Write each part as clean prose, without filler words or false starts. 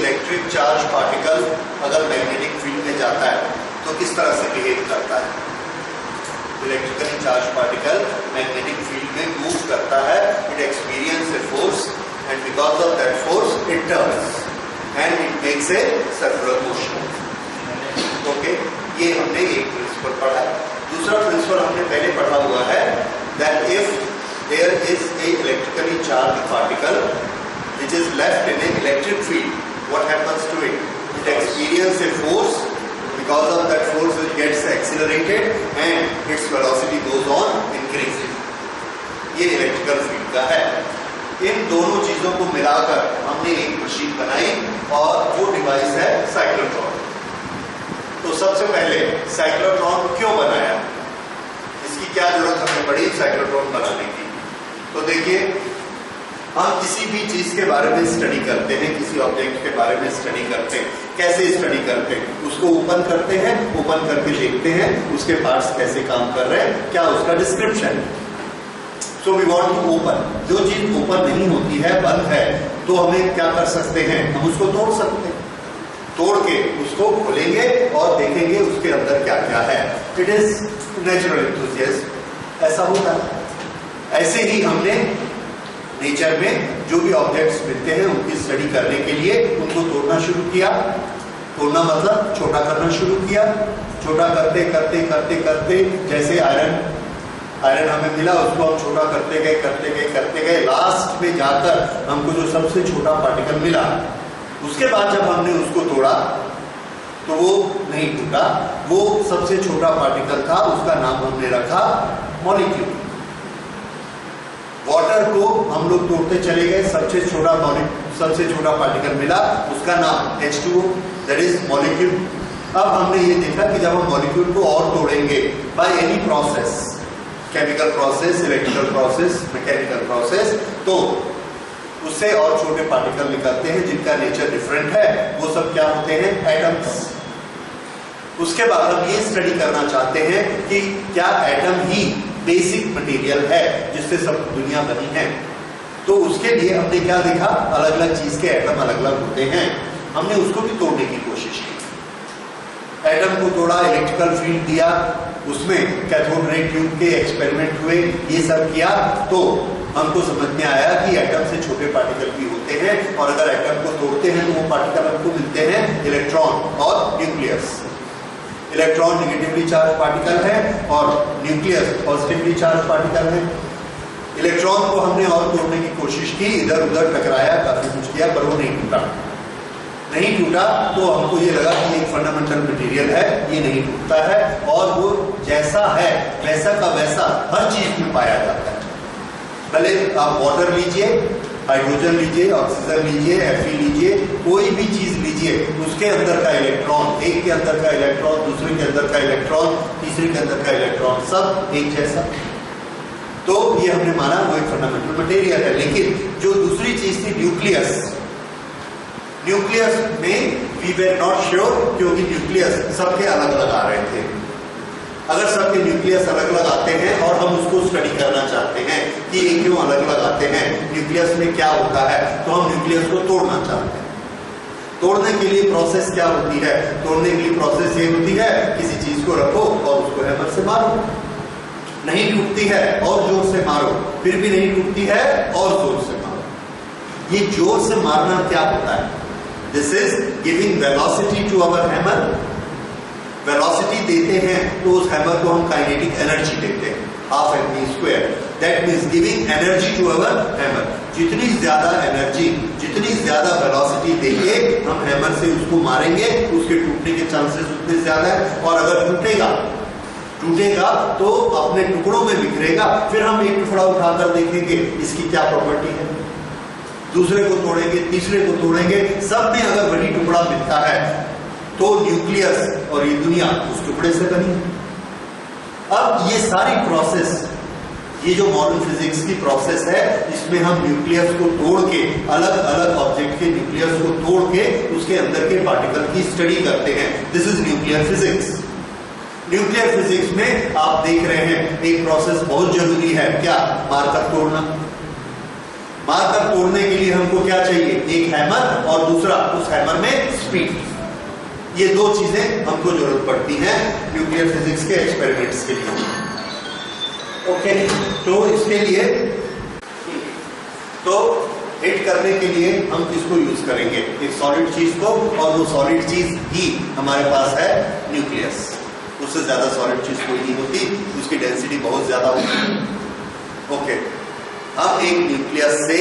Electric charge particle अगर magnetic field में जाता है तो किस तरह से बिहेव करता है। Electrically charge particle magnetic field में मूव करता है, it experience a force and because of that force it turns and it makes a circular motion. Okay, ये हमने एक प्रिंसिपल पढ़ा है। दूसरा प्रिंसिपल हमने पहले पढ़ा हुआ है that if there is a electrically charged particle which is left in an electric field, what happens to it? It experiences a force, because of that force it gets accelerated and its velocity goes on increasing. ये electrical field का है। इन दोनों चीजों को मिलाकर हमने एक machine बनाई और वो डिवाइस है साइक्लोट्रॉन। तो सबसे पहले साइक्लोट्रॉन क्यों बनाया, इसकी क्या जरूरत हमें पड़ी साइक्लोट्रॉन बनाने की। तो देखिए, हम किसी भी चीज के बारे में स्टडी करते हैं, किसी ऑब्जेक्ट के बारे में स्टडी करते हैं, कैसे स्टडी करते हैं, उसको ओपन करते हैं, ओपन करके देखते हैं उसके पार्ट्स कैसे काम कर रहे हैं, क्या उसका description. So we want to open. जो चीज ओपन नहीं होती है, बंद है, तो हमें क्या कर सकते हैं, हम उसको तोड़ सकते हैं। तोड़ के उसको खोलेंगे और देखेंगे उसके अंदर क्या क्या है। इट इज नेचुरल एंथुसियाज्म, ऐसा होता है। ऐसे ही हमने नेचर में जो भी ऑब्जेक्ट्स मिलते हैं उनकी स्टडी करने के लिए उनको तोड़ना शुरू किया। तोड़ना मतलब छोटा करना शुरू किया। छोटा करते करते करते करते, जैसे आयरन हमें मिला, उसको हम छोटा करते गए, लास्ट में जाकर हमको जो सबसे छोटा पार्टिकल मिला, उसके बाद जब हमने उसको तोड़ा तो वो नहीं टूटा, वो सबसे छोटा पार्टिकल था, उसका नाम हमने रखा मॉलिक्यूल। वाटर को हम लोग तोड़ते चले गए, सबसे छोटा पार्टिकल मिला, उसका नाम H2O, दैट इज मॉलिक्यूल। अब हमने ये देखा कि जब हम मॉलिक्यूल को और तोड़ेंगे by any process, chemical process, electrical process, mechanical process, तो उससे और छोटे पार्टिकल निकलते हैं जिनका नेचर डिफरेंट है। वो सब क्या होते हैं, एटम्स। उसके बाद हम ये स्टडी करना चाहते हैं कि क्या एटम ही बेसिक मटेरियल है जिससे सब दुनिया बनी है। तो उसके लिए हमने क्या देखा, अलग अलग चीज के एटम अलग अलग होते हैं, हमने उसको भी तोड़ने की कोशिश की। एटम को तोड़ा, इलेक्ट्रिकल फील्ड दिया, उसमें कैथोड रे ट्यूब के एक्सपेरिमेंट हुए, ये सब किया, तो हमको समझ में आया कि एटम से छोटे पार्टिकल भी होते हैं, और अगर एटम को तोड़ते हैं तो वो पार्टिकल हमको मिलते हैं इलेक्ट्रॉन और nucleus. Electron negatively charge particle है और न्यूक्लियस पॉजिटिवली चार्ज पार्टिकल है। इलेक्ट्रॉन को हमने और तोड़ने की कोशिश की, इधर उधर टकराया, काफी कुछ किया, पर वो नहीं टूटा। तो हमको ये लगा कि एक फंडामेंटल मटेरियल है, ये नहीं टूटता है, और वो जैसा है वैसा का वैसा हर चीज में पाया जाता है। भले आप वाटर लीजिए, हाइड्रोजन लीजिए, ऑक्सीजन लीजिए, Fe लीजिए, कोई भी चीज लीजिए, उसके अंदर का इलेक्ट्रॉन, एक के अंदर का इलेक्ट्रॉन, दूसरे के अंदर का इलेक्ट्रॉन, तीसरे के अंदर का इलेक्ट्रॉन, सब एक जैसा। तो ये हमने माना वो एक फंडामेंटल मटेरियल है। लेकिन जो दूसरी चीज थी न्यूक्लियस में वी वर नॉट श्योर, क्योंकि न्यूक्लियस सबके अलग अलग आ रहे थे। अगर सबके न्यूक्लियस अलग अलग आते हैं और हम उसको स्टडी करना चाहते हैं कि ये क्यों अलग अलग आते हैं, न्यूक्लियस में क्या होता है, तो हम न्यूक्लियस को तोड़ना चाहते हैं। तोड़ने के लिए प्रोसेस क्या होती है, तोड़ने के लिए प्रोसेस ये होती है, किसी चीज को रखो और उसको हैमर से मारो, नहीं टूटती है और जोर से मारो, फिर भी नहीं टूटती है और जोर से मारो। ये जोर से मारना क्या होता है, this is giving velocity to our hammer. Velocity देते हैं तो उस हैमर को हम काइनेटिक एनर्जी देते हैं, half mv²। That means giving energy to our hammer. जितनी ज्यादा एनर्जी, जितनी ज्यादा वेलोसिटी देंगे हम हैमर से उसको मारेंगे, उसके टूटने के चांसेस उतने ज्यादा है। और अगर टूटेगा तो अपने टुकड़ों में बिखरेगा, फिर हम एक टुकड़ा उठाकर देखेंगे इसकी क्या प्रॉपर्टी है, दूसरे को तोड़ेंगे, तीसरे को तोड़ेंगे, सब में अगर वही टुकड़ा मिलता है तो न्यूक्लियस और ये दुनिया उस टुकड़े से बनी। अब ये सारी प्रोसेस, ये जो मॉडर्न फिजिक्स की प्रोसेस है, इसमें हम न्यूक्लियस को तोड़ के, अलग अलग ऑब्जेक्ट के न्यूक्लियस को तोड़ के उसके अंदर के पार्टिकल की स्टडी करते हैं। This is nuclear physics. Nuclear physics में आप देख रहे हैं एक प्रोसेस बहुत जरूरी है, क्या, मार्कर तोड़ना। मार्कर तोड़ने के लिए हमको क्या चाहिए, एक हैमर और दूसरा उस हैमर में स्पीड। ये दो चीजें हमको जरूरत पड़ती हैं न्यूक्लियर फिजिक्स के एक्सपेरिमेंट्स के लिए। ओके, तो इसके लिए तो हिट करने के लिए हम किसको यूज करेंगे, एक सॉलिड चीज को, और वो सॉलिड चीज ही हमारे पास है न्यूक्लियस। उससे ज्यादा सॉलिड चीज कोई नहीं होती, उसकी डेंसिटी बहुत ज्यादा होती है। ओके, हम एक न्यूक्लियस से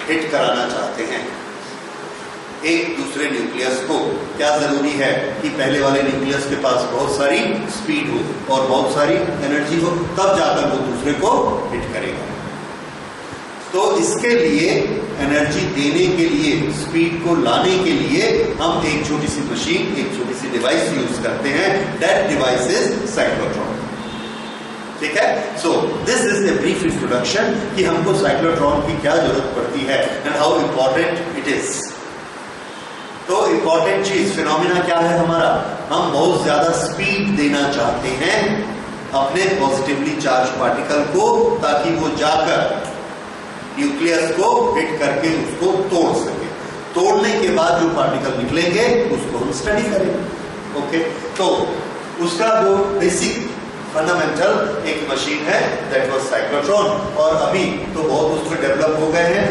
हिट कराना चाहते हैं एक दूसरे न्यूक्लियस को। क्या जरूरी है कि पहले वाले न्यूक्लियस के पास बहुत सारी स्पीड हो और बहुत सारी एनर्जी हो, तब जाकर वो दूसरे को हिट करेगा। तो इसके लिए एनर्जी देने के लिए, स्पीड को लाने के लिए हम एक छोटी सी मशीन, एक छोटी सी डिवाइस यूज करते हैं। That device is cyclotron. ठीक है, सो this is a brief introduction कि हमको साइक्लोट्रॉन की क्या जरूरत पड़ती है and how important it is. तो इंपॉर्टेंट चीज, फिनोमिना क्या है हमारा, हम बहुत ज्यादा स्पीड देना चाहते हैं अपने पॉजिटिवली चार्ज पार्टिकल को, ताकि वो जाकर न्यूक्लियस को हिट करके उसको तोड़ सके। तोड़ने के बाद जो पार्टिकल निकलेंगे उसको हम स्टडी करेंगे। ओके, तो उसका जो बेसिक फंडामेंटल एक मशीन है, दैट वाज साइक्लोट्रॉन। और अभी तो बहुत उसमें डेवलप हो गए हैं,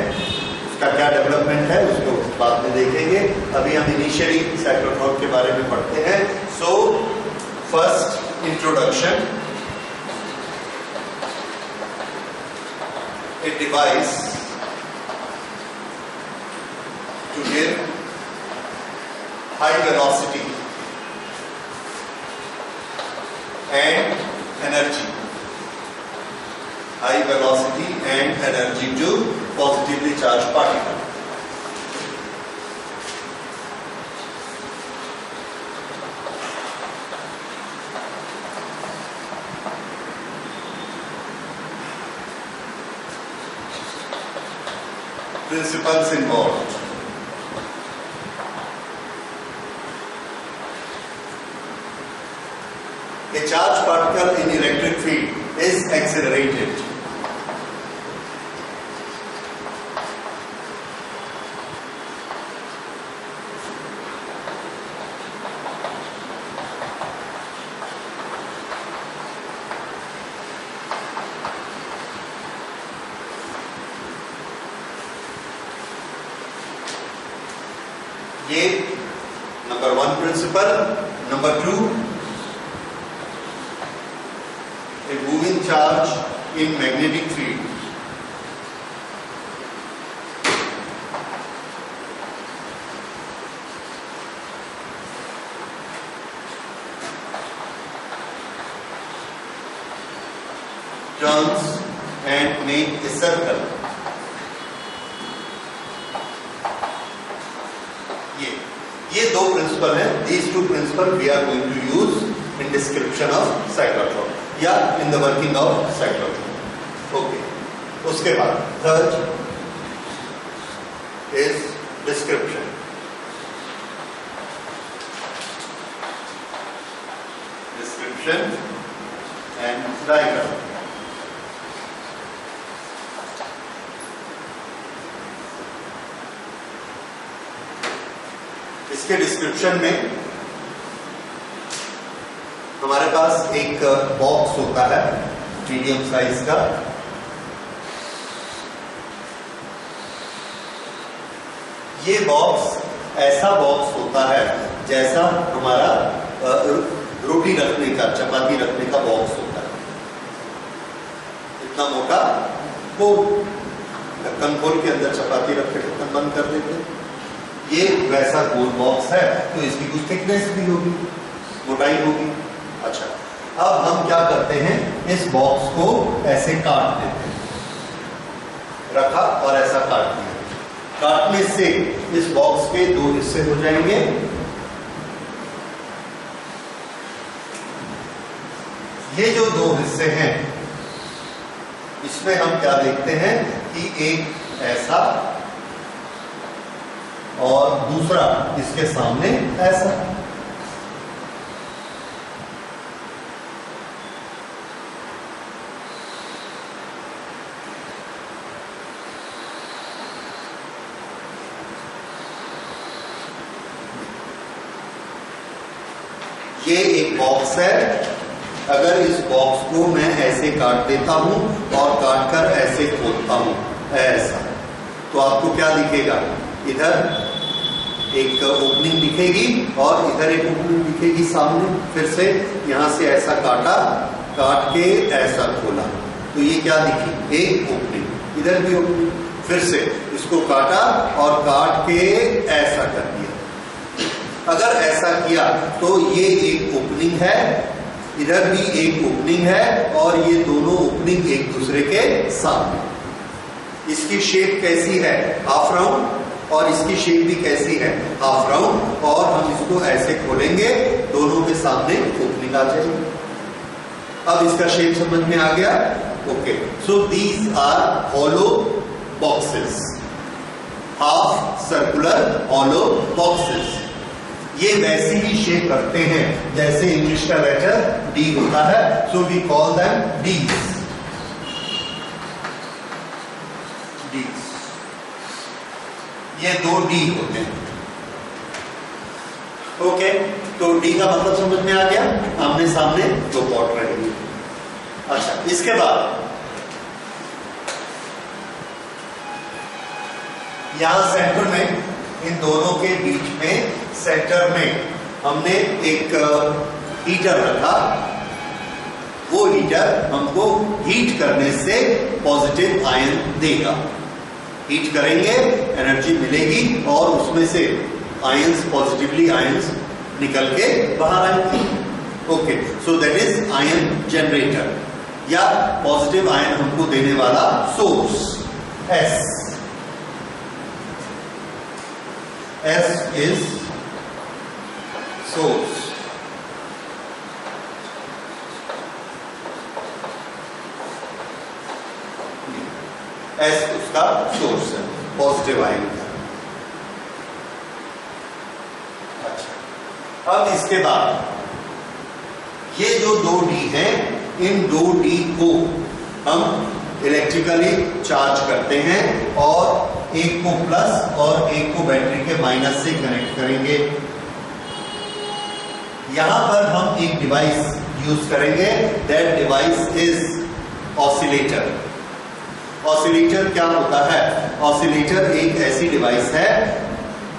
उसका क्या डेवलपमेंट है उसको बाद में देखेंगे। अभी हम इनिशियली साइक्लोट्रॉन के बारे में पढ़ते हैं। So first introduction, a device to give high velocity and energy, high velocity and energy to positively charged particle. Principles involved. A charged particle in electric field is accelerated. ये number 1 principle. Number 2, a moving charge in magnetic field turns and make a circle. ये दो principal हैं। These two principles we are going to use in description of cyclotron या in the working of cyclotron. Okay. उसके बाद third is description. Description and diagram. इसके description में हमारे पास एक बॉक्स होता है मीडियम साइज का। ये बॉक्स ऐसा बॉक्स होता है जैसा हमारा रोटी रखने का, चपाती रखने का बॉक्स होता है। इतना मोटा, वो ढक्कन खोल के अंदर चपाती रख के ढक्कन बंद कर देते हैं। ये वैसा गोल बॉक्स है, तो इसकी कुछ थिकनेस भी होगी, मोटाई होगी। अच्छा, अब हम क्या करते हैं, इस बॉक्स को ऐसे काट देते हैं। रखा और ऐसा काट दिया। काटने से इस बॉक्स के दो हिस्से हो जाएंगे। ये जो दो हिस्से हैं, इसमें हम क्या देखते हैं कि एक ऐसा और दूसरा इसके सामने ऐसा। ये एक बॉक्स है, अगर इस बॉक्स को मैं ऐसे काट देता हूं और काट कर ऐसे खोलता हूं ऐसा, तो आपको क्या दिखेगा, इधर एक ओपनिंग दिखेगी और इधर एक ओपनिंग दिखेगी सामने। फिर से यहां से ऐसा काटा, काट के ऐसा खोला, तो ये क्या दिखी, एक ओपनिंग, इधर भी ओपनिंग। फिर से इसको काटा और काट के ऐसा कर दिया। अगर ऐसा किया तो ये एक ओपनिंग है, इधर भी एक ओपनिंग है और ये दोनों ओपनिंग एक दूसरे के सामने। इसकी शेप कैसी है, हाफ राउंड, और इसकी शेप भी कैसी है, हाफ राउंड, और हम इसको ऐसे खोलेंगे, दोनों के सामने ओपनिंग आ जाएगी। अब इसका शेप समझ में आ गया। Okay, so these are hollow boxes, half circular hollow boxes. ये वैसी ही शेप रखते हैं जैसे इंग्लिश का लेटर डी होता है, सो वी कॉल देम डीज। डीज, ये दो डी होते हैं। ओके, तो डी का मतलब समझ में आ गया, आमने सामने दो पॉट रहेंगे। अच्छा, इसके बाद यहां सेंटर में, इन दोनों के बीच में सेंटर में हमने एक हीटर रखा। वो हीटर हमको हीट करने से पॉजिटिव आयन देगा। हीट करेंगे, एनर्जी मिलेगी और उसमें से आयंस, पॉजिटिवली आयंस निकल के बाहर आएंगे। Okay, so that is ion generator या पॉजिटिव आयन हमको देने वाला source S. S is source. S उसका सोर्स है, पॉजिटिव आयन का। अच्छा, अब इसके बाद ये जो दो डी हैं, इन दो डी को हम इलेक्ट्रिकली चार्ज करते हैं और एक को प्लस और एक को बैटरी के माइनस से कनेक्ट करेंगे। यहां पर हम एक डिवाइस यूज करेंगे, that device is oscillator. Oscillator क्या होता है, ऑसिलेटर एक ऐसी डिवाइस है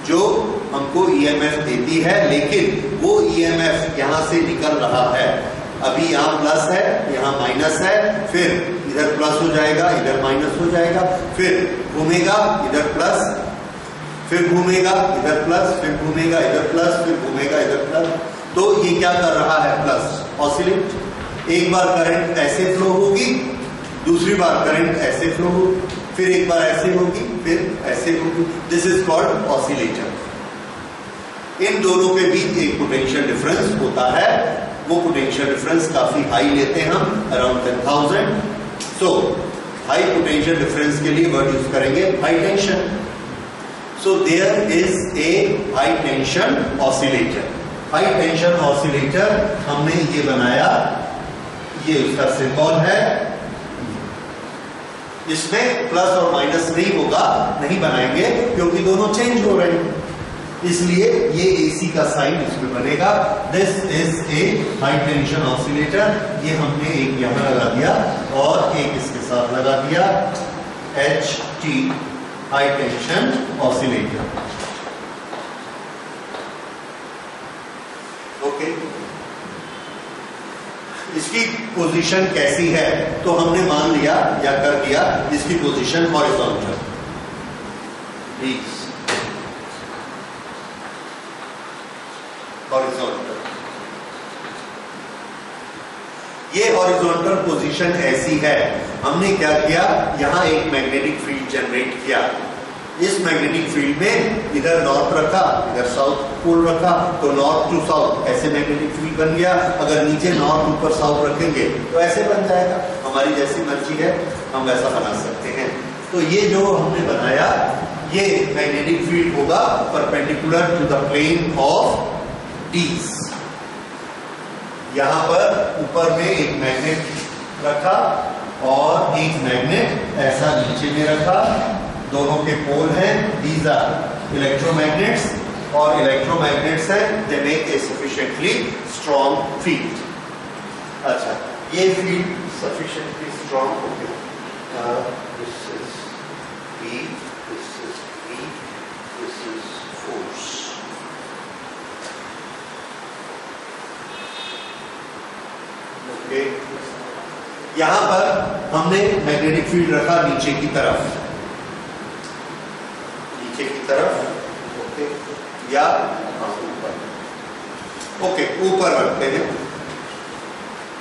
जो हमको ईएमएफ देती है, लेकिन वो ईएमएफ यहां से निकल रहा है। अभी यहाँ प्लस है, यहाँ माइनस है, फिर इधर प्लस हो जाएगा, इधर माइनस हो जाएगा, फिर घूमेगा, इधर प्लस, फिर घूमेगा, इधर प्लस, फिर घूमेगा, इधर प्लस, फिर घूमेगा, इधर प्लस। तो ये क्या कर रहा है, प्लस, ऑसिलेट। एक बार करंट ऐसे फ्लो होगी, दूसरी बार करंट ऐसे फ्लो होगी, फिर एक बार ऐसे होगी, फिर ऐसे होगी। This is called oscillator. इन दोनों के बीच एक पोटेंशियल डिफरेंस होता है। वो पोटेंशियल डिफरेंस काफी हाई लेते हैं हम, around 10,000। So high potential difference के लिए वर्ड यूज करेंगे high tension. So there is a high tension oscillator. High tension oscillator हमने ये बनाया, ये उसका सिंबल है। इसमें प्लस और माइनस नहीं होगा, नहीं बनाएंगे क्योंकि दोनों चेंज हो रहे हैं, इसलिए ये AC का साइन इसमें बनेगा। This is a high tension oscillator. ये हमने एक यहां लगा दिया और एक इसके साथ लगा दिया, HT high tension oscillator. Okay, इसकी पोजीशन कैसी है, तो हमने मान लिया या कर दिया इसकी पोजीशन हॉरिजॉन्टल। हॉरिजॉन्टल, ये हॉरिजॉन्टल पोजीशन ऐसी है। हमने क्या किया, यहां एक मैग्नेटिक फील्ड जनरेट किया। इस मैग्नेटिक फील्ड में इधर नॉर्थ रखा, इधर साउथ पोल रखा, तो नॉर्थ टू साउथ ऐसे मैग्नेटिक फील्ड बन गया। अगर नीचे नॉर्थ ऊपर साउथ रखेंगे तो ऐसे बन जाएगा। हमारी जैसी मर्जी है, हम वैसा बना सकते हैं। तो ये जो हमने बनाया, ये मैग्नेटिक फील्ड होगा perpendicular to the plane of dees. यहां पर ऊपर में एक मैग्नेट रखा और एक मैग्नेट ऐसा नीचे में रखा। दोनों के पोल हैं, दीज आर इलेक्ट्रोमैग्नेट्स। और इलेक्ट्रोमैग्नेट्स हैं, they make a sufficiently strong field. अच्छा, ये फील्ड सफिशिएंटली स्ट्रॉन्ग हो गया। This is E, this is E, this is force। Okay, यहां पर हमने मैग्नेटिक फील्ड रखा नीचे की तरफ, ओके, या ऊपर, ओके, ऊपर रखते हैं।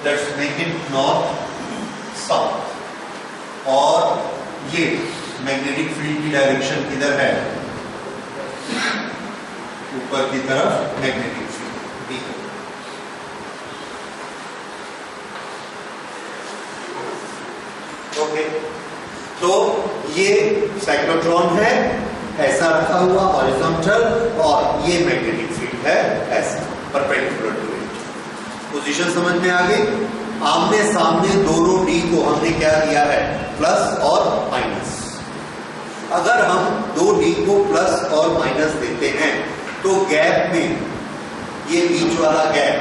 Let's make it north south. और ये मैग्नेटिक फील्ड की डायरेक्शन किधर है? ऊपर की तरफ मैग्नेटिक फील्ड B। ओके, तो ये साइक्लोट्रॉन है ऐसा रखा हुआ हॉरिजॉन्टल, और ये मैग्नेटिक फील्ड है ऐसा परपेंडिकुलर टू इट। पोजीशन समझ में आ गई? आमने सामने दोनों D को हमने क्या दिया है? प्लस और माइनस। अगर हम दो D को प्लस और माइनस देते हैं तो गैप में, ये बीच वाला गैप,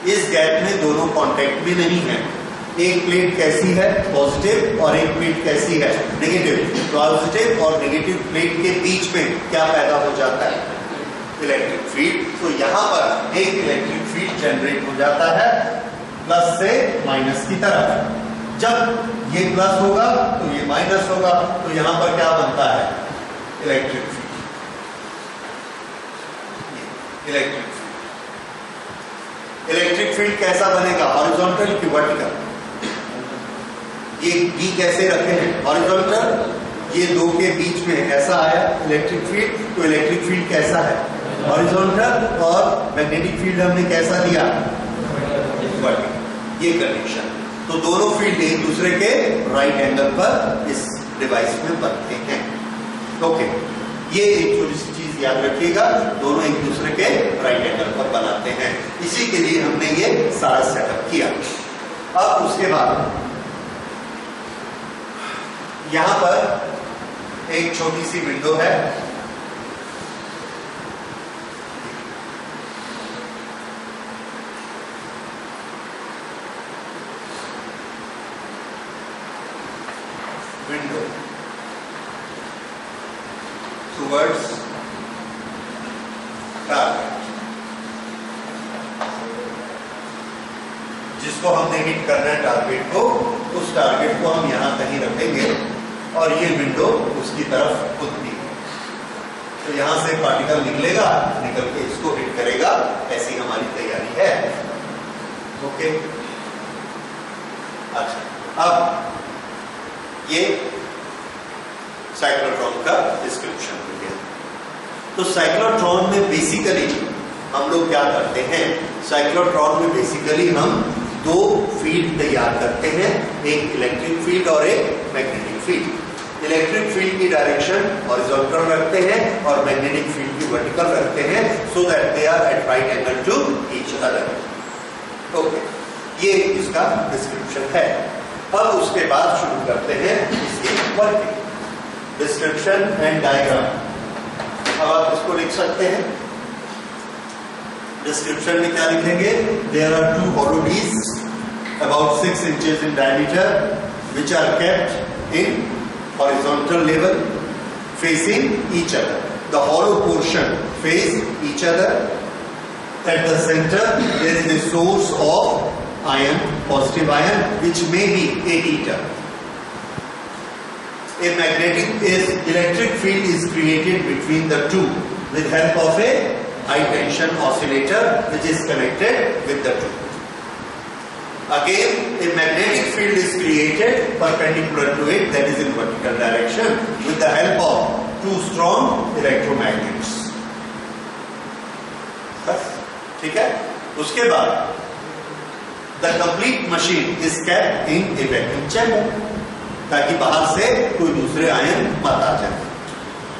इस गैप में दोनों कांटेक्ट में नहीं है। एक प्लेट कैसी है? पॉजिटिव, और एक प्लेट कैसी है? नेगेटिव। पॉजिटिव और नेगेटिव प्लेट के बीच में क्या पैदा हो जाता है? Electric field. तो यहां पर एक इलेक्ट्रिक फील्ड जनरेट हो जाता है प्लस से माइनस की तरफ। जब ये प्लस होगा तो ये माइनस होगा, तो यहां पर क्या बनता है? Electric field. इलेक्ट्रिक फील्ड कैसा बनेगा? हॉरिजॉन्टल कि वर्टिकल? ये D कैसे रखे हैं? हॉरिजॉन्टल। ये दो के बीच में ऐसा आया इलेक्ट्रिक फील्ड, तो इलेक्ट्रिक फील्ड कैसा है? हॉरिजॉन्टल। और मैग्नेटिक फील्ड हमने कैसा दिया? वर्टिकल। ये कनेक्शन, तो दोनों फील्ड एक दूसरे के राइट एंगल पर इस डिवाइस में बनते हैं। ओके, ये एक छोटी सी चीज याद रखिएगा, दोनों एक दूसरे के राइट एंगल पर बनाते हैं। इसी के लिए हमने ये सारा सेटअप किया। अब उसके बाद यहां पर एक छोटी सी विंडो है, विंडो टुवर्ड्स टारगेट, जिसको हमने हिट करना है टारगेट को, उस टारगेट को हम यहां कहीं रखेंगे और ये विंडो उसकी तरफ खुदती है। तो यहां से पार्टिकल निकलेगा, निकल के इसको हिट करेगा। ऐसी हमारी तैयारी है। ओके, अच्छा, अब ये साइक्लोट्रॉन का डिस्क्रिप्शन हो गया। तो साइक्लोट्रॉन में बेसिकली हम लोग क्या करते हैं? साइक्लोट्रॉन में बेसिकली हम दो फील्ड तैयार करते हैं, एक इलेक्ट्रिक फील्ड और एक मैग्नेटिक फील्ड। इलेक्ट्रिक फील्ड की डायरेक्शन हॉरिजॉन्टल रखते हैं और मैग्नेटिक फील्ड की वर्टिकल रखते हैं, so that they are at right angle to each other. Okay, ये इसका डिस्क्रिप्शन है। अब उसके बाद शुरू करते हैं इसकी वर्किंग, डिस्क्रिप्शन एंड डायग्राम। अब आप इसको लिख सकते हैं। डिस्क्रिप्शन में क्या लिखेंगे? There are two hollow discs about 6 inches in diameter which are kept in horizontal level facing each other. The hollow portion face each other. At the center there is a source of ion, positive ion, which may be a heater. A electric field is created between the two with help of a high tension oscillator which is connected with the two. Again, a magnetic field is created perpendicular to it, that is in vertical direction, with the help of two strong electromagnets. बस ठीक है। उसके बाद the complete machine is kept in a vacuum chamber, ताकि बाहर से कोई दूसरे आयन मत आ जाए।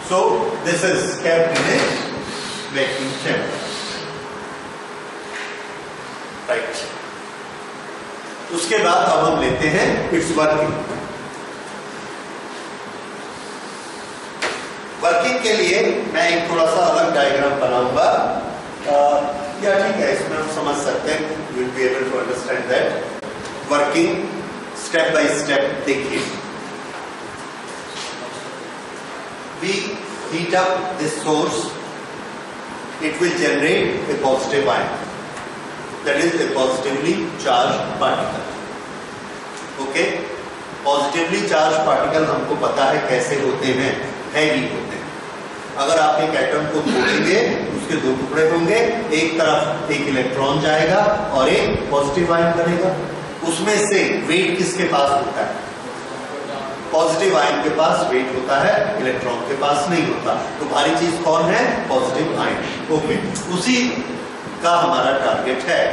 So this is kept in a vacuum chamber. Right. उसके बाद अब हम लेते हैं इट्स वर्किंग। वर्किंग के लिए मैं एक थोड़ा सा अलग डायग्राम बनाऊंगा, या ठीक है, इसमें हम समझ सकते हैं, you will be able to understand that. Working step by step देखिए। We heat up this source, it will generate a positive ion, that is a positively charged particle. Okay? Positively charged particle हमको पता है कैसे होते हैं, heavy होते हैं। अगर आप एक एटम को तोड़ेंगे, उसके दो टुकड़े होंगे, एक तरफ एक इलेक्ट्रॉन जाएगा और एक पॉजिटिव आयन बनेगा। उसमें से वेट किसके पास होता है? पॉजिटिव आयन के पास वेट होता है, इलेक्ट्रॉन के पास नहीं होता। तो भारी चीज कौन है? Positive ion. ओके, उसी का हमारा टारगेट है।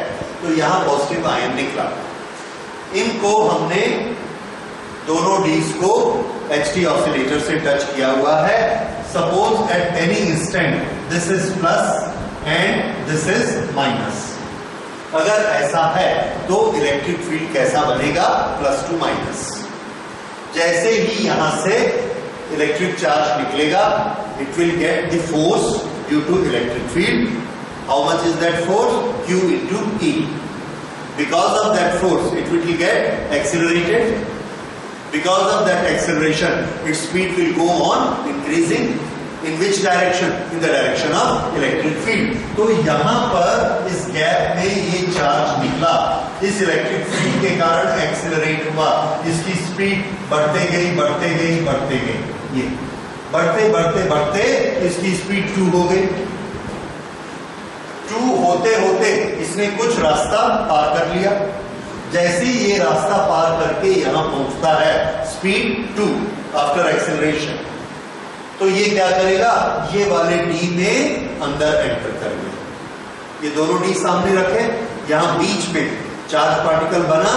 तो यहां पॉजिटिव आयन निकला, इनको हमने दोनों डीज को HT ऑसिलेटर से टच किया हुआ है। Suppose at any instant this is plus and this is minus. अगर ऐसा है तो इलेक्ट्रिक फील्ड कैसा बनेगा? Plus to minus. जैसे ही यहां से इलेक्ट्रिक चार्ज निकलेगा, it will get the force due to electric field. How much is that force? Q into E. Because of that force, it will get accelerated. Because of that acceleration, its speed will go on increasing. In which direction? In the direction of electric field. तो यहाँ पर इस gap में ये charge निकला, इस electric field के कारण एक्सेलरेट हुआ, इसकी स्पीड बढ़ते गई बढ़ते गई बढ़ते गई, ये बढ़ते बढ़ते बढ़ते इसकी स्पीड 2 हो गई। 2 होते होते इसने कुछ रास्ता पार कर लिया। जैसे ये रास्ता पार करके यहां पहुंचता है, स्पीड 2 आफ्टर एक्सेलरेशन, तो ये क्या करेगा? ये वाले डी में अंदर एंटर करेगा। ये दोनों डी सामने रखे, यहां बीच में चार्ज पार्टिकल बना,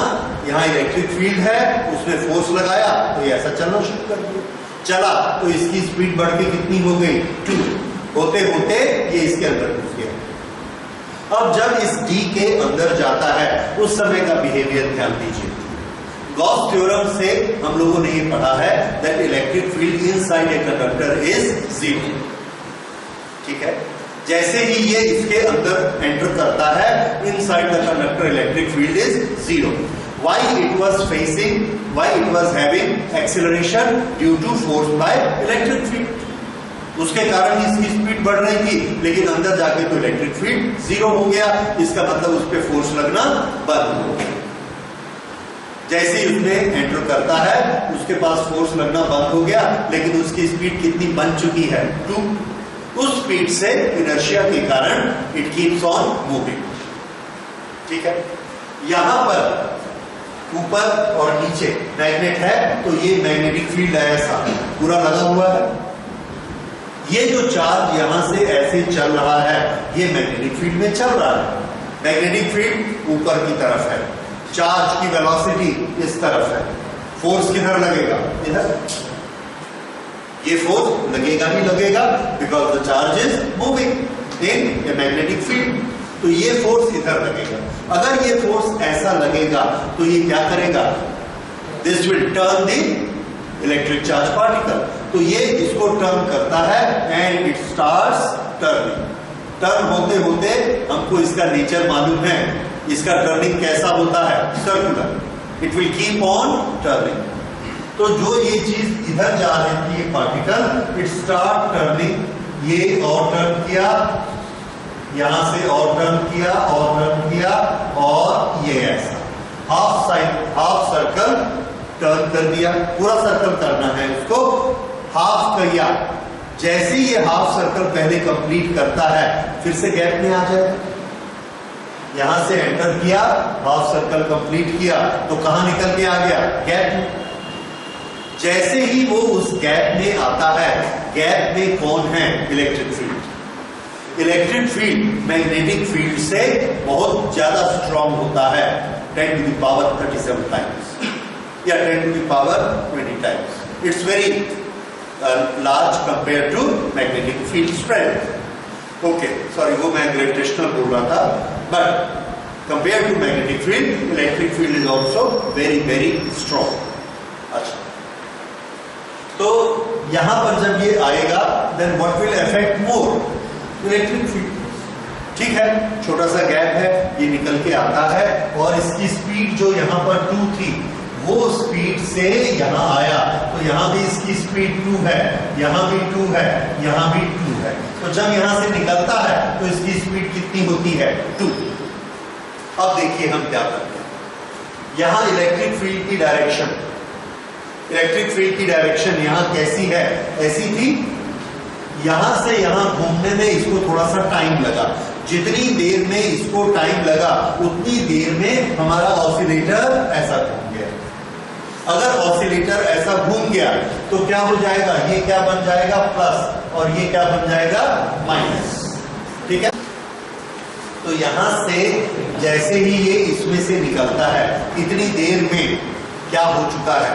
यहां इलेक्ट्रिक फील्ड है, उसने फोर्स लगाया तो ये ऐसा चलना शुरू कर दिया। चला तो इसकी स्पीड बढ़ के कितनी हो गई? 2। होते होते ये इसके अंदर घुस गया। अब जब इस डी के अंदर जाता है, उस समय का बिहेवियर ध्यान दीजिए। गॉस थ्योरम से हम लोगों ने ये पढ़ा है that electric field inside a conductor is 0। ठीक है, जैसे ही ये इसके अंदर एंटर करता है, inside the conductor electric field is 0। Why it was having acceleration due to force by electric field. उसके कारण इसकी स्पीड बढ़ रही थी, लेकिन अंदर जाके तो इलेक्ट्रिक फील्ड 0 हो गया। इसका मतलब उस पर फोर्स लगना बंद हो गया। जैसे ही उसने एंटर करता है, उसके पास फोर्स लगना बंद हो गया, लेकिन उसकी स्पीड कितनी बन चुकी है? 2। उस स्पीड से इनर्शिया के कारण इट कीप्स ऑन मूविंग। ठीक है, यहां पर ऊपर और नीचे मैग्नेट है, तो ये मैग्नेटिक फील्ड ऐसा पूरा लगा हुआ है। ये जो चार्ज यहां से ऐसे चल रहा है, ये मैग्नेटिक फील्ड में चल रहा है। मैग्नेटिक फील्ड ऊपर की तरफ है, चार्ज की वेलोसिटी इस तरफ है, फोर्स किधर लगेगा? इधर। ये फोर्स लगेगा ही लगेगा, because the charge is moving in a magnetic field. तो ये फोर्स इधर लगेगा। अगर ये फोर्स ऐसा लगेगा तो ये क्या करेगा? This will turn the electric charge particle. तो ये इसको टर्न करता है and it starts turning. Turn होते होते हमको इसका नेचर मालूम है, इसका टर्निंग कैसा होता है? Circular. It will keep on turning. तो जो ये चीज इधर जा रही थी, ये पार्टिकल, इट स्टार्ट टर्निंग। ये और टर्न किया, यहां से और टर्न किया और टर्न किया, और ये ऐसा हाफ सर्कल टर्न कर दिया। पूरा सर्कल करना है उसको, हाफ किया। जैसे ये हाफ सर्कल पहले कंप्लीट करता है, फिर से गैप में आ जाए। यहां से एंटर किया, हाफ सर्कल कंप्लीट किया, तो कहां निकल के आ गया? गैप में। जैसे ही वो उस गैप में आता है, गैप में कौन है? Electric field. Electric field magnetic field से बहुत ज्यादा स्ट्रांग होता है, 10 to the power 37 टाइम्स या 10 to the power 20 times. It's very large compare to magnetic field strength. Okay, sorry, वो मैं ग्रेविटेशनल बोल रहा था, but compare to magnetic field, electric field is also very very strong. अच्छा, तो यहां पर जब ये आएगा then what will affect more? Electric field. ठीक है, छोटा सा गैप है, ये निकल के आता है और इसकी स्पीड जो यहाँ पर 2 थी वो स्पीड से यहाँ आया, तो यहाँ भी इसकी स्पीड 2 है, यहाँ भी 2 है, यहाँ भी 2 है। तो जब यहाँ से निकलता है तो इसकी स्पीड कितनी होती है? 2। अब देखिए हम क्या करते हैं। यहाँ इलेक्ट्रिक फील्ड की डायरेक्शन, इलेक्ट्रिक फील्ड की डायरेक्शन यहाँ कैसी है? ऐसी थी। यहां से यहां घूमने में इसको थोड़ा सा टाइम लगा, जितनी देर में इसको टाइम लगा उतनी देर में हमारा ऑसिलेटर ऐसा घूम गया। अगर ऑसिलेटर ऐसा घूम गया तो क्या हो जाएगा? ये क्या बन जाएगा? प्लस, और ये क्या बन जाएगा? माइनस। ठीक है, तो यहां से जैसे ही ये इसमें से निकलता है इतनी देर में क्या हो चुका है?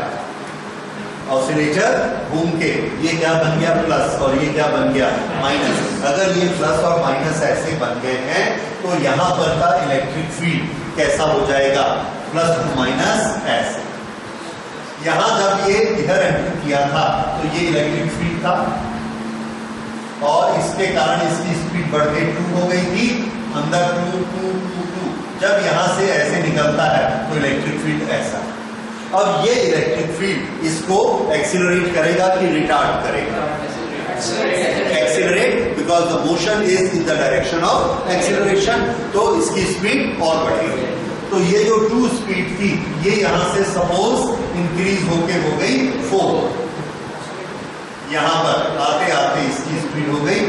ऑसिलेटर घूम के ये क्या बन गया? प्लस, और ये क्या बन गया? माइनस। अगर ये प्लस और माइनस ऐसे बन गए हैं तो यहां पर का इलेक्ट्रिक फील्ड कैसा हो जाएगा? प्लस टू माइनस ऐसे। यहां जब ये इधर एंटर किया था तो ये इलेक्ट्रिक फील्ड था और इसके कारण इसकी स्पीड बढ़ गई, 2 हो गई थी, अंदर 2 2 2 2। जब यहां से ऐसे निकलता है तो इलेक्ट्रिक फील्ड ऐसा। अब ये इलेक्ट्रिक फील्ड इसको एक्सीलरेट करेगा कि रिटार्ड करेगा? Accelerate, because the motion is in the direction of acceleration, तो इसकी स्पीड और बढ़ेगी। तो ये जो 2 स्पीड थी ये यहां से सपोज इंक्रीज होके हो गई 4, यहां पर आते आते इसकी स्पीड हो गई